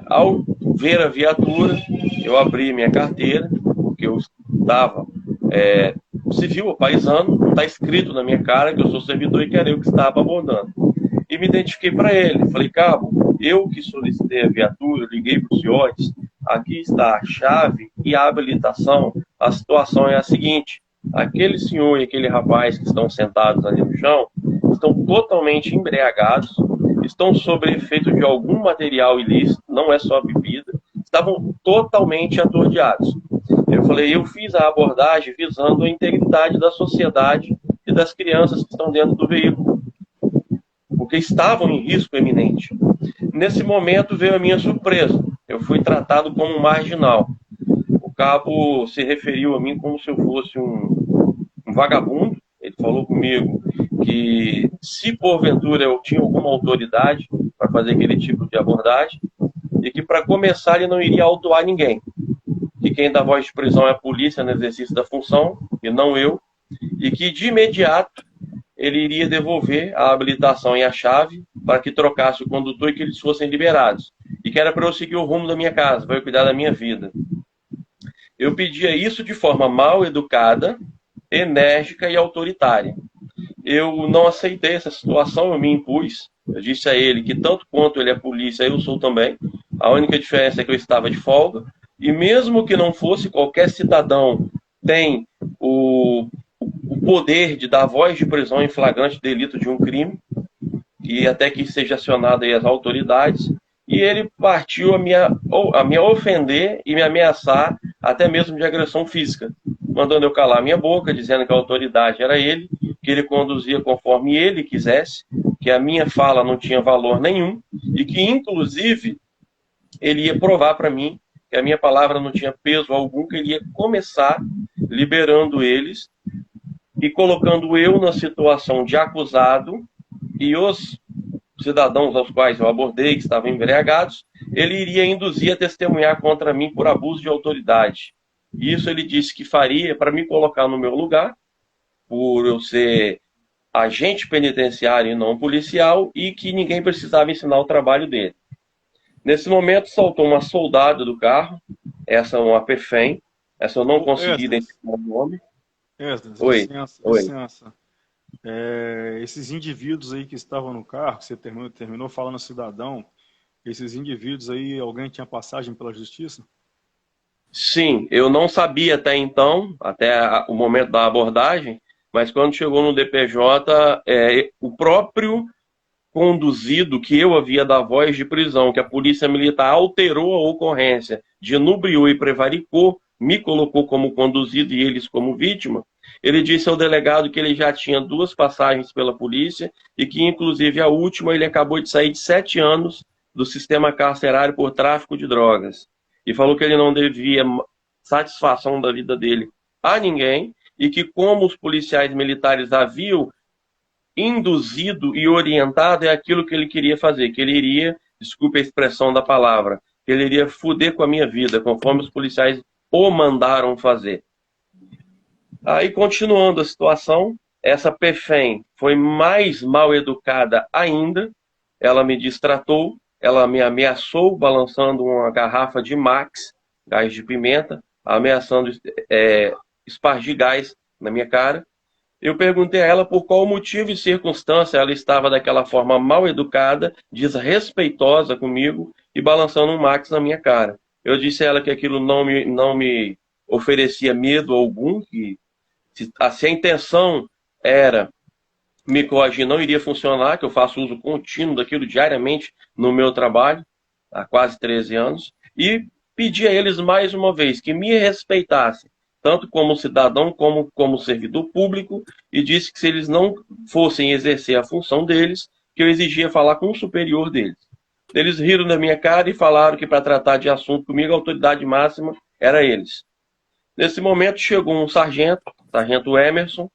Ao ver a viatura, eu abri minha carteira, porque eu estava civil, paisano, não está escrito na minha cara que eu sou servidor e que era eu que estava abordando. E me identifiquei para ele. Falei: cabo, eu que solicitei a viatura, liguei para o CIODES, aqui está a chave e a habilitação. A situação é a seguinte: aquele senhor e aquele rapaz que estão sentados ali no chão estão totalmente embriagados, estão sob efeito de algum material ilícito, não é só bebida, estavam totalmente atordoados. Eu falei: eu fiz a abordagem visando a integridade da sociedade e das crianças que estão dentro do veículo, porque estavam em risco eminente. Nesse momento veio a minha surpresa. Eu fui tratado como um marginal. O cabo se referiu a mim como se eu fosse um vagabundo. Ele falou comigo que, se porventura eu tinha alguma autoridade para fazer aquele tipo de abordagem, e que, para começar, ele não iria autuar ninguém. Que quem dá voz de prisão é a polícia no exercício da função, e não eu, e que, de imediato, ele iria devolver a habilitação e a chave para que trocasse o condutor e que eles fossem liberados. E que era para eu seguir o rumo da minha casa, para eu cuidar da minha vida. Eu pedia isso de forma mal educada, enérgica e autoritária. Eu não aceitei essa situação, eu me impus. Eu disse a ele que, tanto quanto ele é polícia, eu sou também. A única diferença é que eu estava de folga. E mesmo que não fosse, qualquer cidadão tem o poder de dar voz de prisão em flagrante delito de um crime, e até que seja acionado aí as autoridades. E ele partiu a me ofender e me ameaçar, até mesmo de agressão física, mandando eu calar minha boca, dizendo que a autoridade era ele, que ele conduzia conforme ele quisesse, que a minha fala não tinha valor nenhum, e que, inclusive, ele ia provar para mim que a minha palavra não tinha peso algum, que ele ia começar liberando eles e colocando eu na situação de acusado, e os cidadãos aos quais eu abordei, que estavam embriagados, ele iria induzir a testemunhar contra mim por abuso de autoridade. Isso ele disse que faria para me colocar no meu lugar, por eu ser agente penitenciário e não policial, e que ninguém precisava ensinar o trabalho dele. Nesse momento, saltou uma soldada do carro, essa é uma PFEM, essa eu não consegui identificar o nome. Licença. esses indivíduos aí que estavam no carro, que você terminou falando cidadão, esses indivíduos aí, alguém tinha passagem pela justiça? Sim, eu não sabia até então, o momento da abordagem, mas quando chegou no DPJ, o próprio conduzido que eu havia da voz de prisão, que a polícia militar alterou a ocorrência de inubriou e prevaricou, me colocou como conduzido e eles como vítima, ele disse ao delegado que ele já tinha 2 passagens pela polícia e que, inclusive, a última ele acabou de sair de 7 anos do sistema carcerário por tráfico de drogas. E falou que ele não devia satisfação da vida dele a ninguém e que, como os policiais militares haviam induzido e orientado, é aquilo que ele queria fazer, que ele iria, desculpe a expressão da palavra, que ele iria fuder com a minha vida, conforme os policiais o mandaram fazer. Aí, continuando a situação, essa PFEM foi mais mal educada ainda, ela me distratou, ela me ameaçou balançando uma garrafa de Max, gás de pimenta, ameaçando espargir gás na minha cara. Eu perguntei a ela por qual motivo e circunstância ela estava daquela forma mal educada, desrespeitosa comigo e balançando um Max na minha cara. Eu disse a ela que aquilo não me oferecia medo algum, que se a intenção era me coagir, não iria funcionar, que eu faço uso contínuo daquilo diariamente no meu trabalho, há quase 13 anos, e pedi a eles mais uma vez que me respeitassem, tanto como cidadão como servidor público, e disse que se eles não fossem exercer a função deles, que eu exigia falar com o superior deles. Eles riram da minha cara e falaram que para tratar de assunto comigo, a autoridade máxima era eles. Nesse momento chegou um sargento Emerson.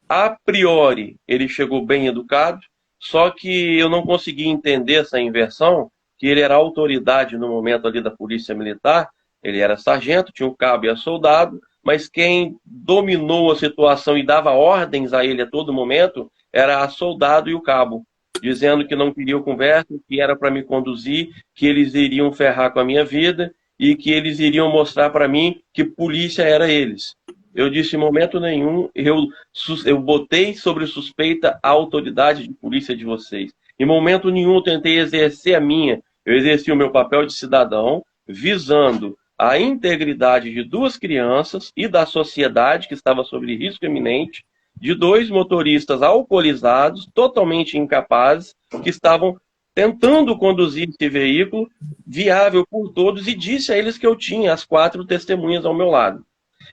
A priori, ele chegou bem educado, só que eu não consegui entender essa inversão, que ele era autoridade no momento ali da polícia militar, ele era sargento, tinha o cabo e a soldado, mas quem dominou a situação e dava ordens a ele a todo momento era a soldado e o cabo, dizendo que não queriam conversa, que era para me conduzir, que eles iriam ferrar com a minha vida e que eles iriam mostrar para mim que polícia era eles. Eu disse, em momento nenhum, eu botei sobre suspeita a autoridade de polícia de vocês. Em momento nenhum eu tentei exercer a minha. Eu exerci o meu papel de cidadão, visando a integridade de 2 crianças e da sociedade que estava sob risco iminente, de 2 motoristas alcoolizados, totalmente incapazes, que estavam tentando conduzir esse veículo viável por todos, e disse a eles que eu tinha as 4 testemunhas ao meu lado.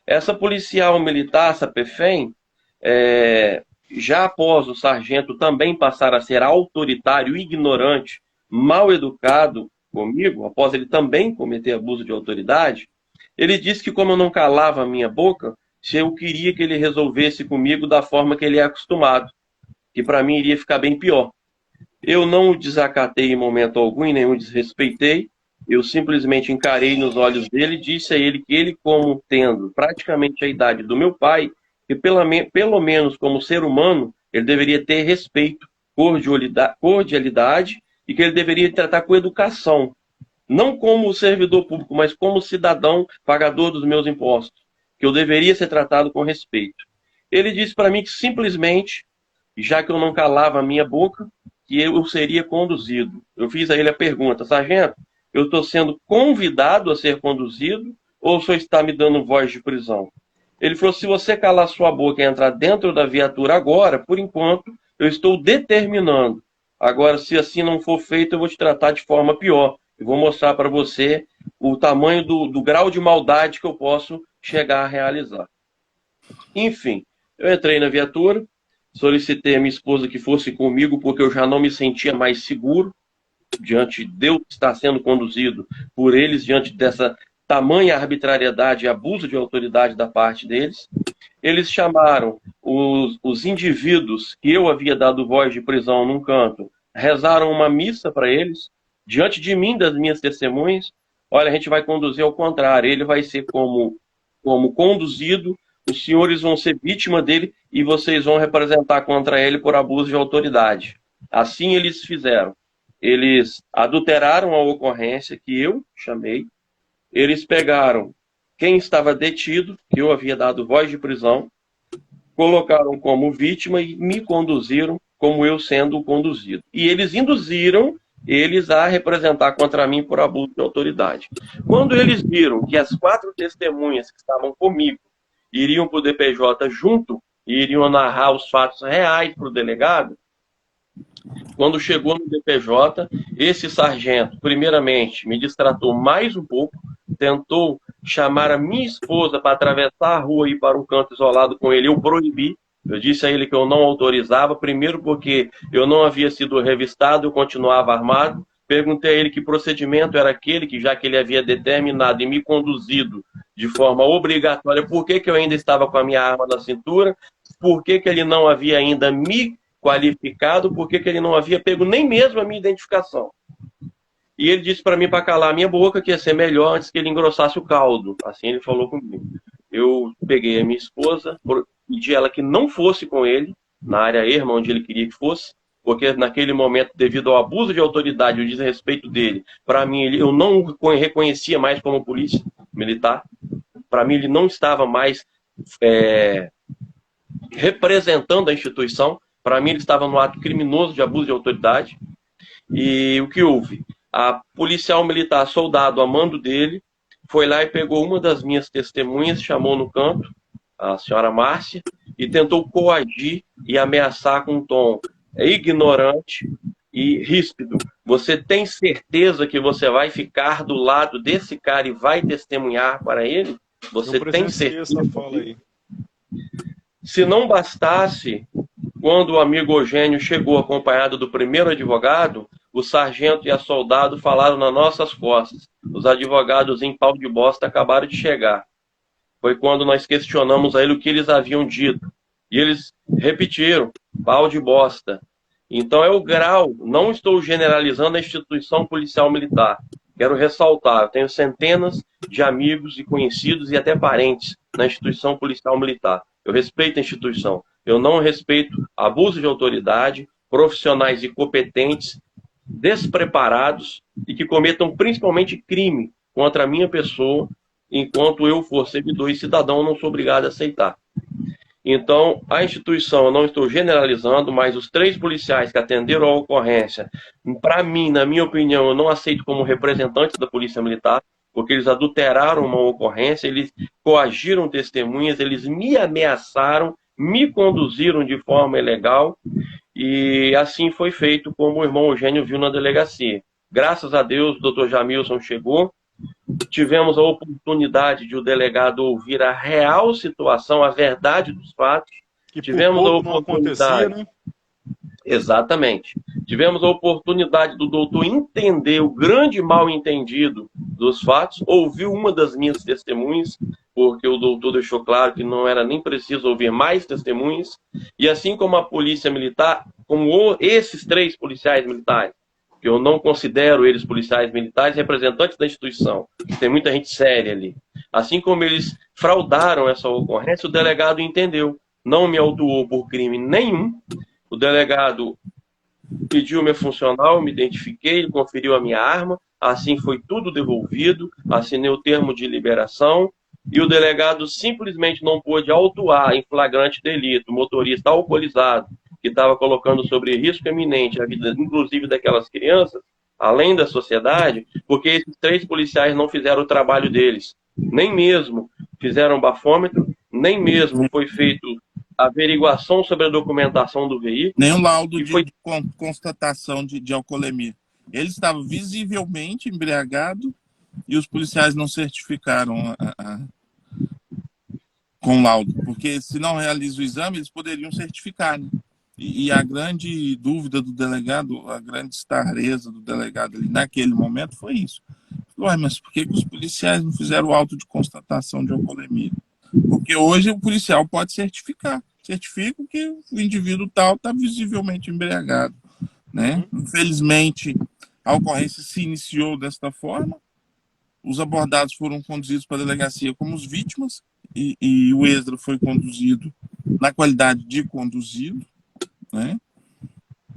Essa policial militar, essa PFEM, já após o sargento também passar a ser autoritário, ignorante, mal educado comigo, após ele também cometer abuso de autoridade, ele disse que como eu não calava a minha boca, se eu queria que ele resolvesse comigo da forma que ele é acostumado, que para mim iria ficar bem pior. Eu não o desacatei em momento algum e nem o desrespeitei. Eu simplesmente encarei nos olhos dele e disse a ele que ele, como tendo praticamente a idade do meu pai, que pelo menos como ser humano, ele deveria ter respeito, cordialidade, e que ele deveria tratar com educação. Não como servidor público, mas como cidadão pagador dos meus impostos, que eu deveria ser tratado com respeito. Ele disse para mim que simplesmente, já que eu não calava a minha boca, que eu seria conduzido. Eu fiz a ele a pergunta, sargento, eu estou sendo convidado a ser conduzido ou o senhor está me dando voz de prisão? Ele falou, se você calar sua boca e entrar dentro da viatura agora, por enquanto, eu estou determinando. Agora, se assim não for feito, eu vou te tratar de forma pior. Eu vou mostrar para você o tamanho do grau de maldade que eu posso chegar a realizar. Enfim, eu entrei na viatura, solicitei a minha esposa que fosse comigo, porque eu já não me sentia mais seguro diante de eu estar sendo conduzido por eles, diante dessa tamanha arbitrariedade e abuso de autoridade da parte deles. Eles chamaram os indivíduos que eu havia dado voz de prisão num canto, rezaram uma missa para eles, diante de mim, das minhas testemunhas. Olha, a gente vai conduzir ao contrário, ele vai ser como conduzido, os senhores vão ser vítima dele e vocês vão representar contra ele por abuso de autoridade. Assim eles fizeram. Eles adulteraram a ocorrência que eu chamei, eles pegaram quem estava detido, que eu havia dado voz de prisão, colocaram como vítima e me conduziram como eu sendo conduzido. E eles induziram eles a representar contra mim por abuso de autoridade. Quando eles viram que as 4 testemunhas que estavam comigo iriam para o DPJ junto e iriam narrar os fatos reais para o delegado, quando chegou no DPJ, esse sargento, primeiramente, me distratou mais um pouco, tentou chamar a minha esposa para atravessar a rua e ir para um canto isolado com ele. Eu proibi. Eu disse a ele que eu não autorizava, primeiro porque eu não havia sido revistado, eu continuava armado. Perguntei a ele que procedimento era aquele, que já que ele havia determinado e me conduzido de forma obrigatória, por que eu ainda estava com a minha arma na cintura, por que ele não havia ainda me qualificado, por que ele não havia pego nem mesmo a minha identificação. E ele disse para mim para calar a minha boca, que ia ser melhor antes que ele engrossasse o caldo. Assim ele falou comigo. Eu peguei a minha esposa, pedi ela que não fosse com ele, na área erma, onde ele queria que fosse, porque naquele momento, devido ao abuso de autoridade e o desrespeito dele, para mim, eu não o reconhecia mais como polícia militar. Para mim, ele não estava mais representando a instituição. Para mim, ele estava no ato criminoso de abuso de autoridade. E o que houve? A policial militar, soldado a mando dele, foi lá e pegou uma das minhas testemunhas, chamou no canto, a senhora Márcia, e tentou coagir e ameaçar com um tom ignorante e ríspido. Você tem certeza que você vai ficar do lado desse cara e vai testemunhar para ele? Você tem certeza? Essa fala aí. Se não bastasse, quando o amigo Eugênio chegou acompanhado do primeiro advogado, o sargento e a soldado falaram nas nossas costas. Os advogados em pau de bosta acabaram de chegar. Foi quando nós questionamos a ele o que eles haviam dito. E eles repetiram, pau de bosta. Então é o grau, não estou generalizando a instituição policial militar. Quero ressaltar, eu tenho centenas de amigos e conhecidos e até parentes na instituição policial militar. Eu respeito a instituição. Eu não respeito abuso de autoridade, profissionais incompetentes, despreparados e que cometam principalmente crime contra a minha pessoa, enquanto eu for servidor e cidadão, eu não sou obrigado a aceitar. Então, a instituição, eu não estou generalizando, mas os 3 policiais que atenderam a ocorrência, para mim, na minha opinião, eu não aceito como representantes da Polícia Militar, porque eles adulteraram uma ocorrência, eles coagiram testemunhas, eles me ameaçaram, me conduziram de forma ilegal, e assim foi feito como o irmão Eugênio viu na delegacia. Graças a Deus, o doutor Jamilson chegou, tivemos a oportunidade de o delegado ouvir a real situação, a verdade dos fatos. Que tivemos por a pouco oportunidade. Não acontecia, né? Exatamente. Tivemos a oportunidade do doutor entender o grande mal-entendido dos fatos, ouviu uma das minhas testemunhas, porque o doutor deixou claro que não era nem preciso ouvir mais testemunhas, e assim como a polícia militar, como esses 3 policiais militares, que eu não considero eles policiais militares, representantes da instituição, tem muita gente séria ali. Assim como eles fraudaram essa ocorrência, o delegado entendeu, não me autuou por crime nenhum. O delegado pediu minha funcional, eu me identifiquei, ele conferiu a minha arma, assim foi tudo devolvido, assinei o termo de liberação, e o delegado simplesmente não pôde autuar em flagrante delito o motorista alcoolizado, que estava colocando sobre risco eminente a vida, inclusive, daquelas crianças, além da sociedade, porque esses 3 policiais não fizeram o trabalho deles. Nem mesmo fizeram bafômetro, nem mesmo foi feito averiguação sobre a documentação do veículo. Nem um laudo de constatação de alcoolemia. Ele estava visivelmente embriagado e os policiais não certificaram com laudo, porque se não realiza o exame, eles poderiam certificar, né? E a grande dúvida do delegado, a grande estarreza do delegado ali naquele momento foi isso. Falou, mas por que os policiais não fizeram o auto de constatação de alcoolemia? Porque hoje o policial pode certificar. Certifica que o indivíduo tal está visivelmente embriagado, né? Infelizmente, a ocorrência se iniciou desta forma. Os abordados foram conduzidos para a delegacia como as vítimas e o Esdra foi conduzido na qualidade de conduzido, né?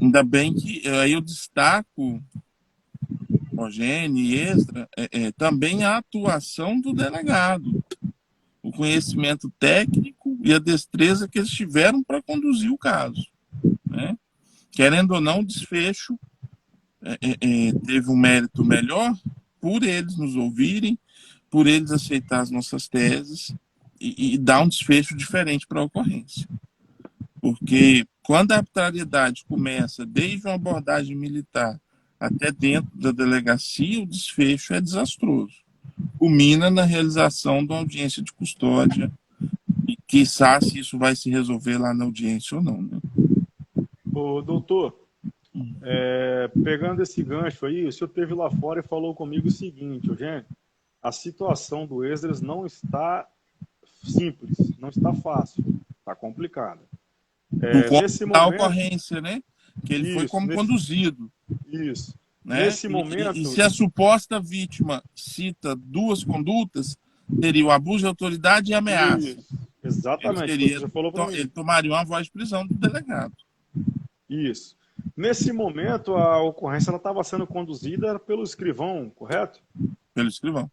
Ainda bem que aí eu destaco, Eugênio e Esdra, também a atuação do delegado, o conhecimento técnico e a destreza que eles tiveram para conduzir o caso, né? Querendo ou não, o desfecho teve um mérito melhor por eles nos ouvirem, por eles aceitar as nossas teses e dar um desfecho diferente para a ocorrência. Porque quando a arbitrariedade começa desde uma abordagem militar até dentro da delegacia, o desfecho é desastroso. Culmina na realização de uma audiência de custódia e quiçá se isso vai se resolver lá na audiência ou não, né? Ô, doutor, pegando esse gancho aí, o senhor esteve lá fora e falou comigo o seguinte, Eugênio, a situação do Esdras não está simples, não está fácil, está complicada. Nesse momento, a ocorrência, né? Que ele foi como conduzido. Isso. Né? Nesse momento... E se a suposta vítima cita duas condutas, teria o abuso de autoridade e ameaça. Isso. Exatamente. Ele tomaria uma voz de prisão do delegado. Isso. Nesse momento, a ocorrência estava sendo conduzida pelo escrivão, correto? Pelo escrivão.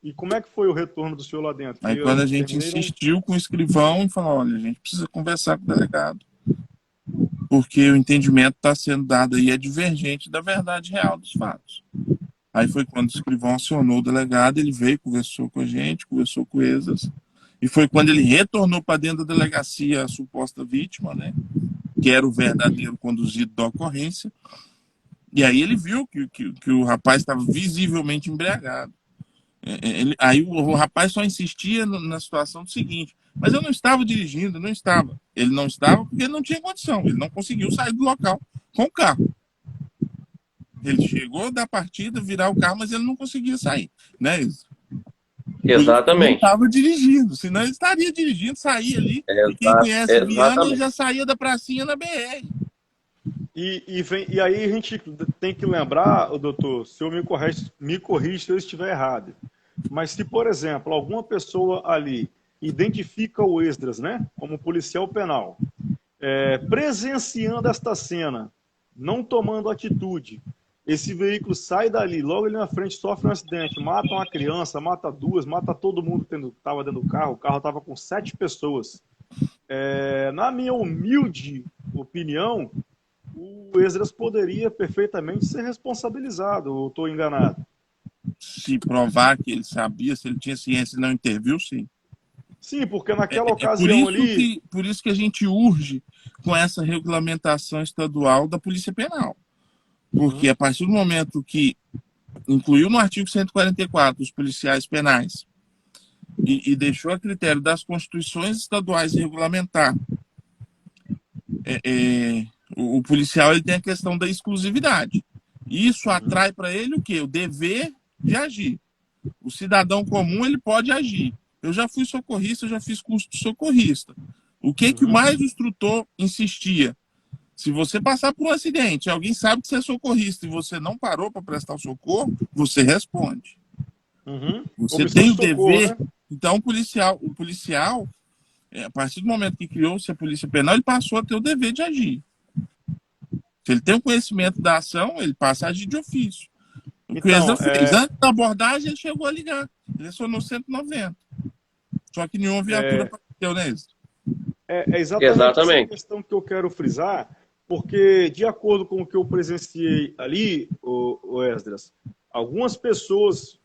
E como é que foi o retorno do senhor lá dentro? Aí quando a gente insistiu com o escrivão e falou, olha, a gente precisa conversar com o delegado, porque o entendimento está sendo dado aí é divergente da verdade real dos fatos. Aí foi quando o escrivão acionou o delegado, ele veio, conversou com a gente, conversou com o Esdras, e foi quando ele retornou para dentro da delegacia a suposta vítima, né, que era o verdadeiro conduzido da ocorrência, e aí ele viu que o rapaz estava visivelmente embriagado. Aí o rapaz só insistia na situação do seguinte, mas eu não estava dirigindo, não estava. Ele não estava porque ele não tinha condição, ele não conseguiu sair do local com o carro. Ele chegou da partida, virar o carro, mas ele não conseguia sair, né? Exatamente. Ele não estava dirigindo, senão ele estaria dirigindo, saía ali, e quem conhece Viana, ele já saía da pracinha na BR. E aí a gente tem que lembrar, doutor, se eu me corrija se eu estiver errado, mas se, por exemplo, alguma pessoa ali identifica o Esdras, né, como policial penal, presenciando esta cena, não tomando atitude, esse veículo sai dali, logo ali na frente sofre um acidente, mata uma criança, mata duas, mata todo mundo que estava dentro do carro, o carro estava com 7 pessoas. Na minha humilde opinião, o Esdras poderia perfeitamente ser responsabilizado, ou estou enganado? Se provar que ele sabia, se ele tinha ciência e não interviu, sim. Sim, porque naquela ocasião ali... Por isso que a gente urge com essa regulamentação estadual da Polícia Penal. Porque a partir do momento que incluiu no artigo 144 os policiais penais e deixou a critério das constituições estaduais regulamentar, o policial ele tem a questão da exclusividade. Isso atrai para ele o quê? O dever de agir. O cidadão comum ele pode agir. Eu já fui socorrista, eu já fiz curso de socorrista. O que mais o instrutor insistia? Se você passar por um acidente, alguém sabe que você é socorrista e você não parou para prestar o socorro, você responde. Você tem o dever. Né? Então, o policial, a partir do momento que criou-se a Polícia Penal, ele passou a ter o dever de agir. Se ele tem o conhecimento da ação, ele passa a agir de ofício. O que o Esdras fez. Antes da abordagem, ele chegou a ligar. Ele acionou 190. Só que nenhuma viatura apareceu, né, Esdras? Exatamente essa questão que eu quero frisar, porque, de acordo com o que eu presenciei ali, o Esdras, algumas pessoas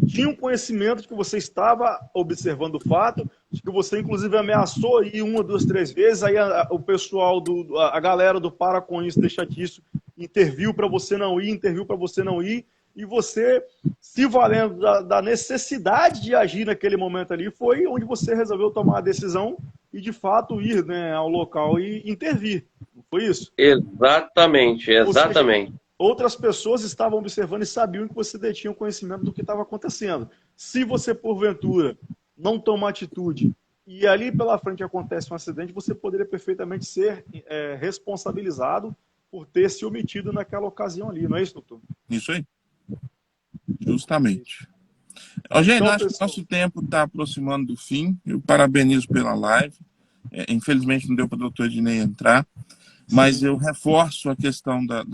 tinham conhecimento de que você estava observando o fato, de que você, inclusive, ameaçou ir 1, 2, 3 vezes, aí o pessoal, a galera do Para Com Isso, Deixa Disso, interviu para você não ir, e você, se valendo da necessidade de agir naquele momento ali, foi onde você resolveu tomar a decisão e, de fato, ir, né, ao local e intervir. Não foi isso? Exatamente. Ou seja, outras pessoas estavam observando e sabiam que você detinha o conhecimento do que estava acontecendo. Se você, porventura, não tomar atitude e ali pela frente acontece um acidente, você poderia perfeitamente ser responsabilizado por ter se omitido naquela ocasião ali. Não é isso, doutor? Isso aí. Justamente. Eugênio, acho que o nosso tempo está aproximando do fim. Eu parabenizo pela live. Infelizmente não deu para o doutor Ednei entrar, mas eu reforço a questão da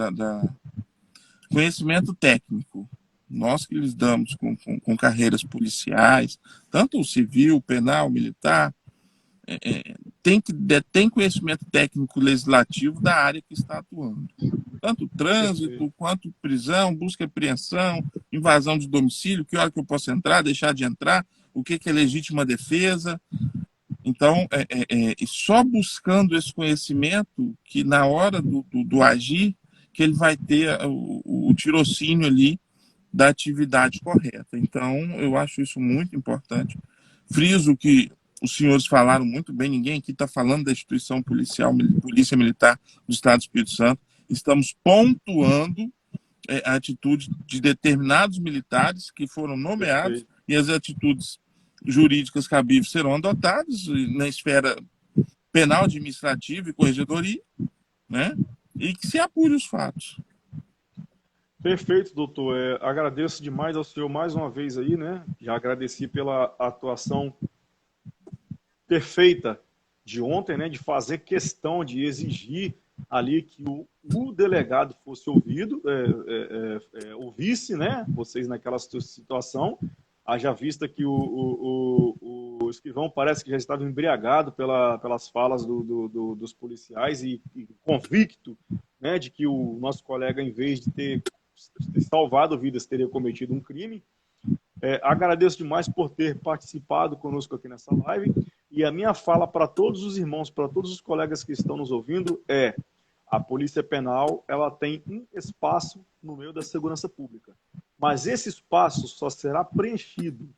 conhecimento técnico. nós que lidamos com carreiras policiais, tanto o civil, penal, militar, tem conhecimento técnico legislativo da área que está atuando. Tanto trânsito, quanto prisão, busca e apreensão, invasão de domicílio, que hora que eu posso entrar, deixar de entrar, o que é legítima defesa. Então, só buscando esse conhecimento que na hora do agir, que ele vai ter o tirocínio ali da atividade correta. Então, eu acho isso muito importante. Friso que os senhores falaram muito bem, ninguém aqui está falando da instituição policial, Polícia Militar do Estado do Espírito Santo. Estamos pontuando a atitude de determinados militares que foram nomeados e as atitudes jurídicas cabíveis serão adotadas na esfera penal, administrativa e corregedoria, né? E que se apure os fatos. Perfeito, doutor. Agradeço demais ao senhor mais uma vez aí, né? Já agradeci pela atuação perfeita de ontem, né? De fazer questão de exigir ali que o delegado fosse ouvido, ouvisse, né? Vocês naquela situação. Haja vista que o escrivão parece que já estava embriagado pelas falas dos policiais e convicto, né, de que o nosso colega, em vez de ter salvado vidas, teria cometido um crime. Agradeço demais por ter participado conosco aqui nessa live. E a minha fala para todos os irmãos, para todos os colegas que estão nos ouvindo a Polícia Penal, ela tem um espaço no meio da segurança pública. Mas esse espaço só será preenchido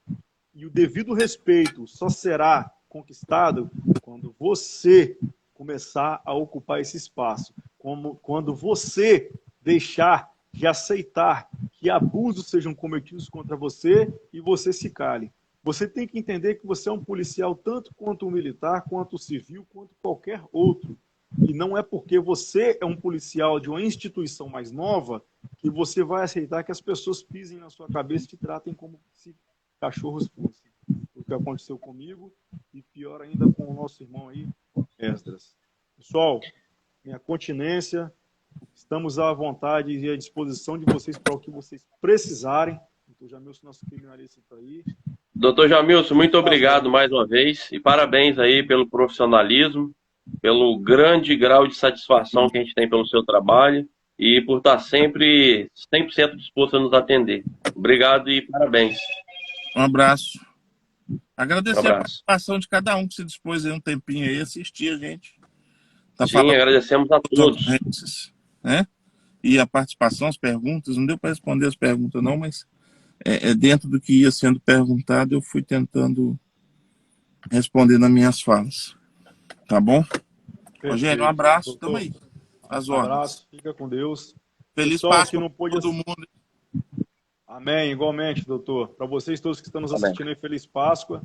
e o devido respeito só será conquistado quando você começar a ocupar esse espaço. Quando você deixar de aceitar que abusos sejam cometidos contra você e você se cale. Você tem que entender que você é um policial tanto quanto um militar, quanto o civil, quanto qualquer outro. E não é porque você é um policial de uma instituição mais nova que você vai aceitar que as pessoas pisem na sua cabeça e te tratem como se cachorros fossem. O que aconteceu comigo e pior ainda com o nosso irmão aí, Esdras. Pessoal, minha continência, estamos à vontade e à disposição de vocês para o que vocês precisarem. Doutor Jamilson, nosso criminalista, está aí. Doutor Jamilson, muito obrigado mais uma vez e parabéns aí pelo profissionalismo, pelo grande grau de satisfação que a gente tem pelo seu trabalho e por estar sempre 100% disposto a nos atender. Obrigado e parabéns. Um abraço. Agradecer a participação de cada um que se dispôs aí um tempinho aí, assistir a gente. Sim, agradecemos a todos. Né? E a participação, as perguntas, não deu para responder as perguntas não, mas dentro do que ia sendo perguntado, eu fui tentando responder nas minhas falas. Tá bom? Perfeito. Rogério, um abraço, estamos aí. As ordens. Um abraço, fica com Deus. Feliz Páscoa para todo mundo. Amém, igualmente, doutor. Para vocês todos que estão nos assistindo aí, Feliz Páscoa.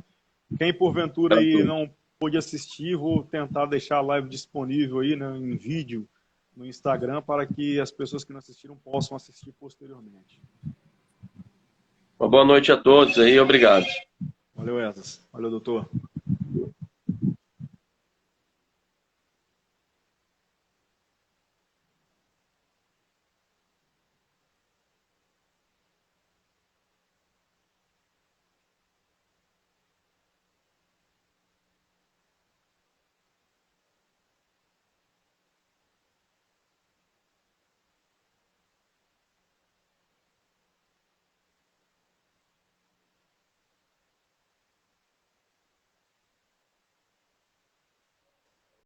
Quem porventura aí não pôde assistir, vou tentar deixar a live disponível aí, né, em vídeo no Instagram para que as pessoas que não assistiram possam assistir posteriormente. Uma boa noite a todos aí, obrigado. Valeu, Esdras. Valeu, doutor.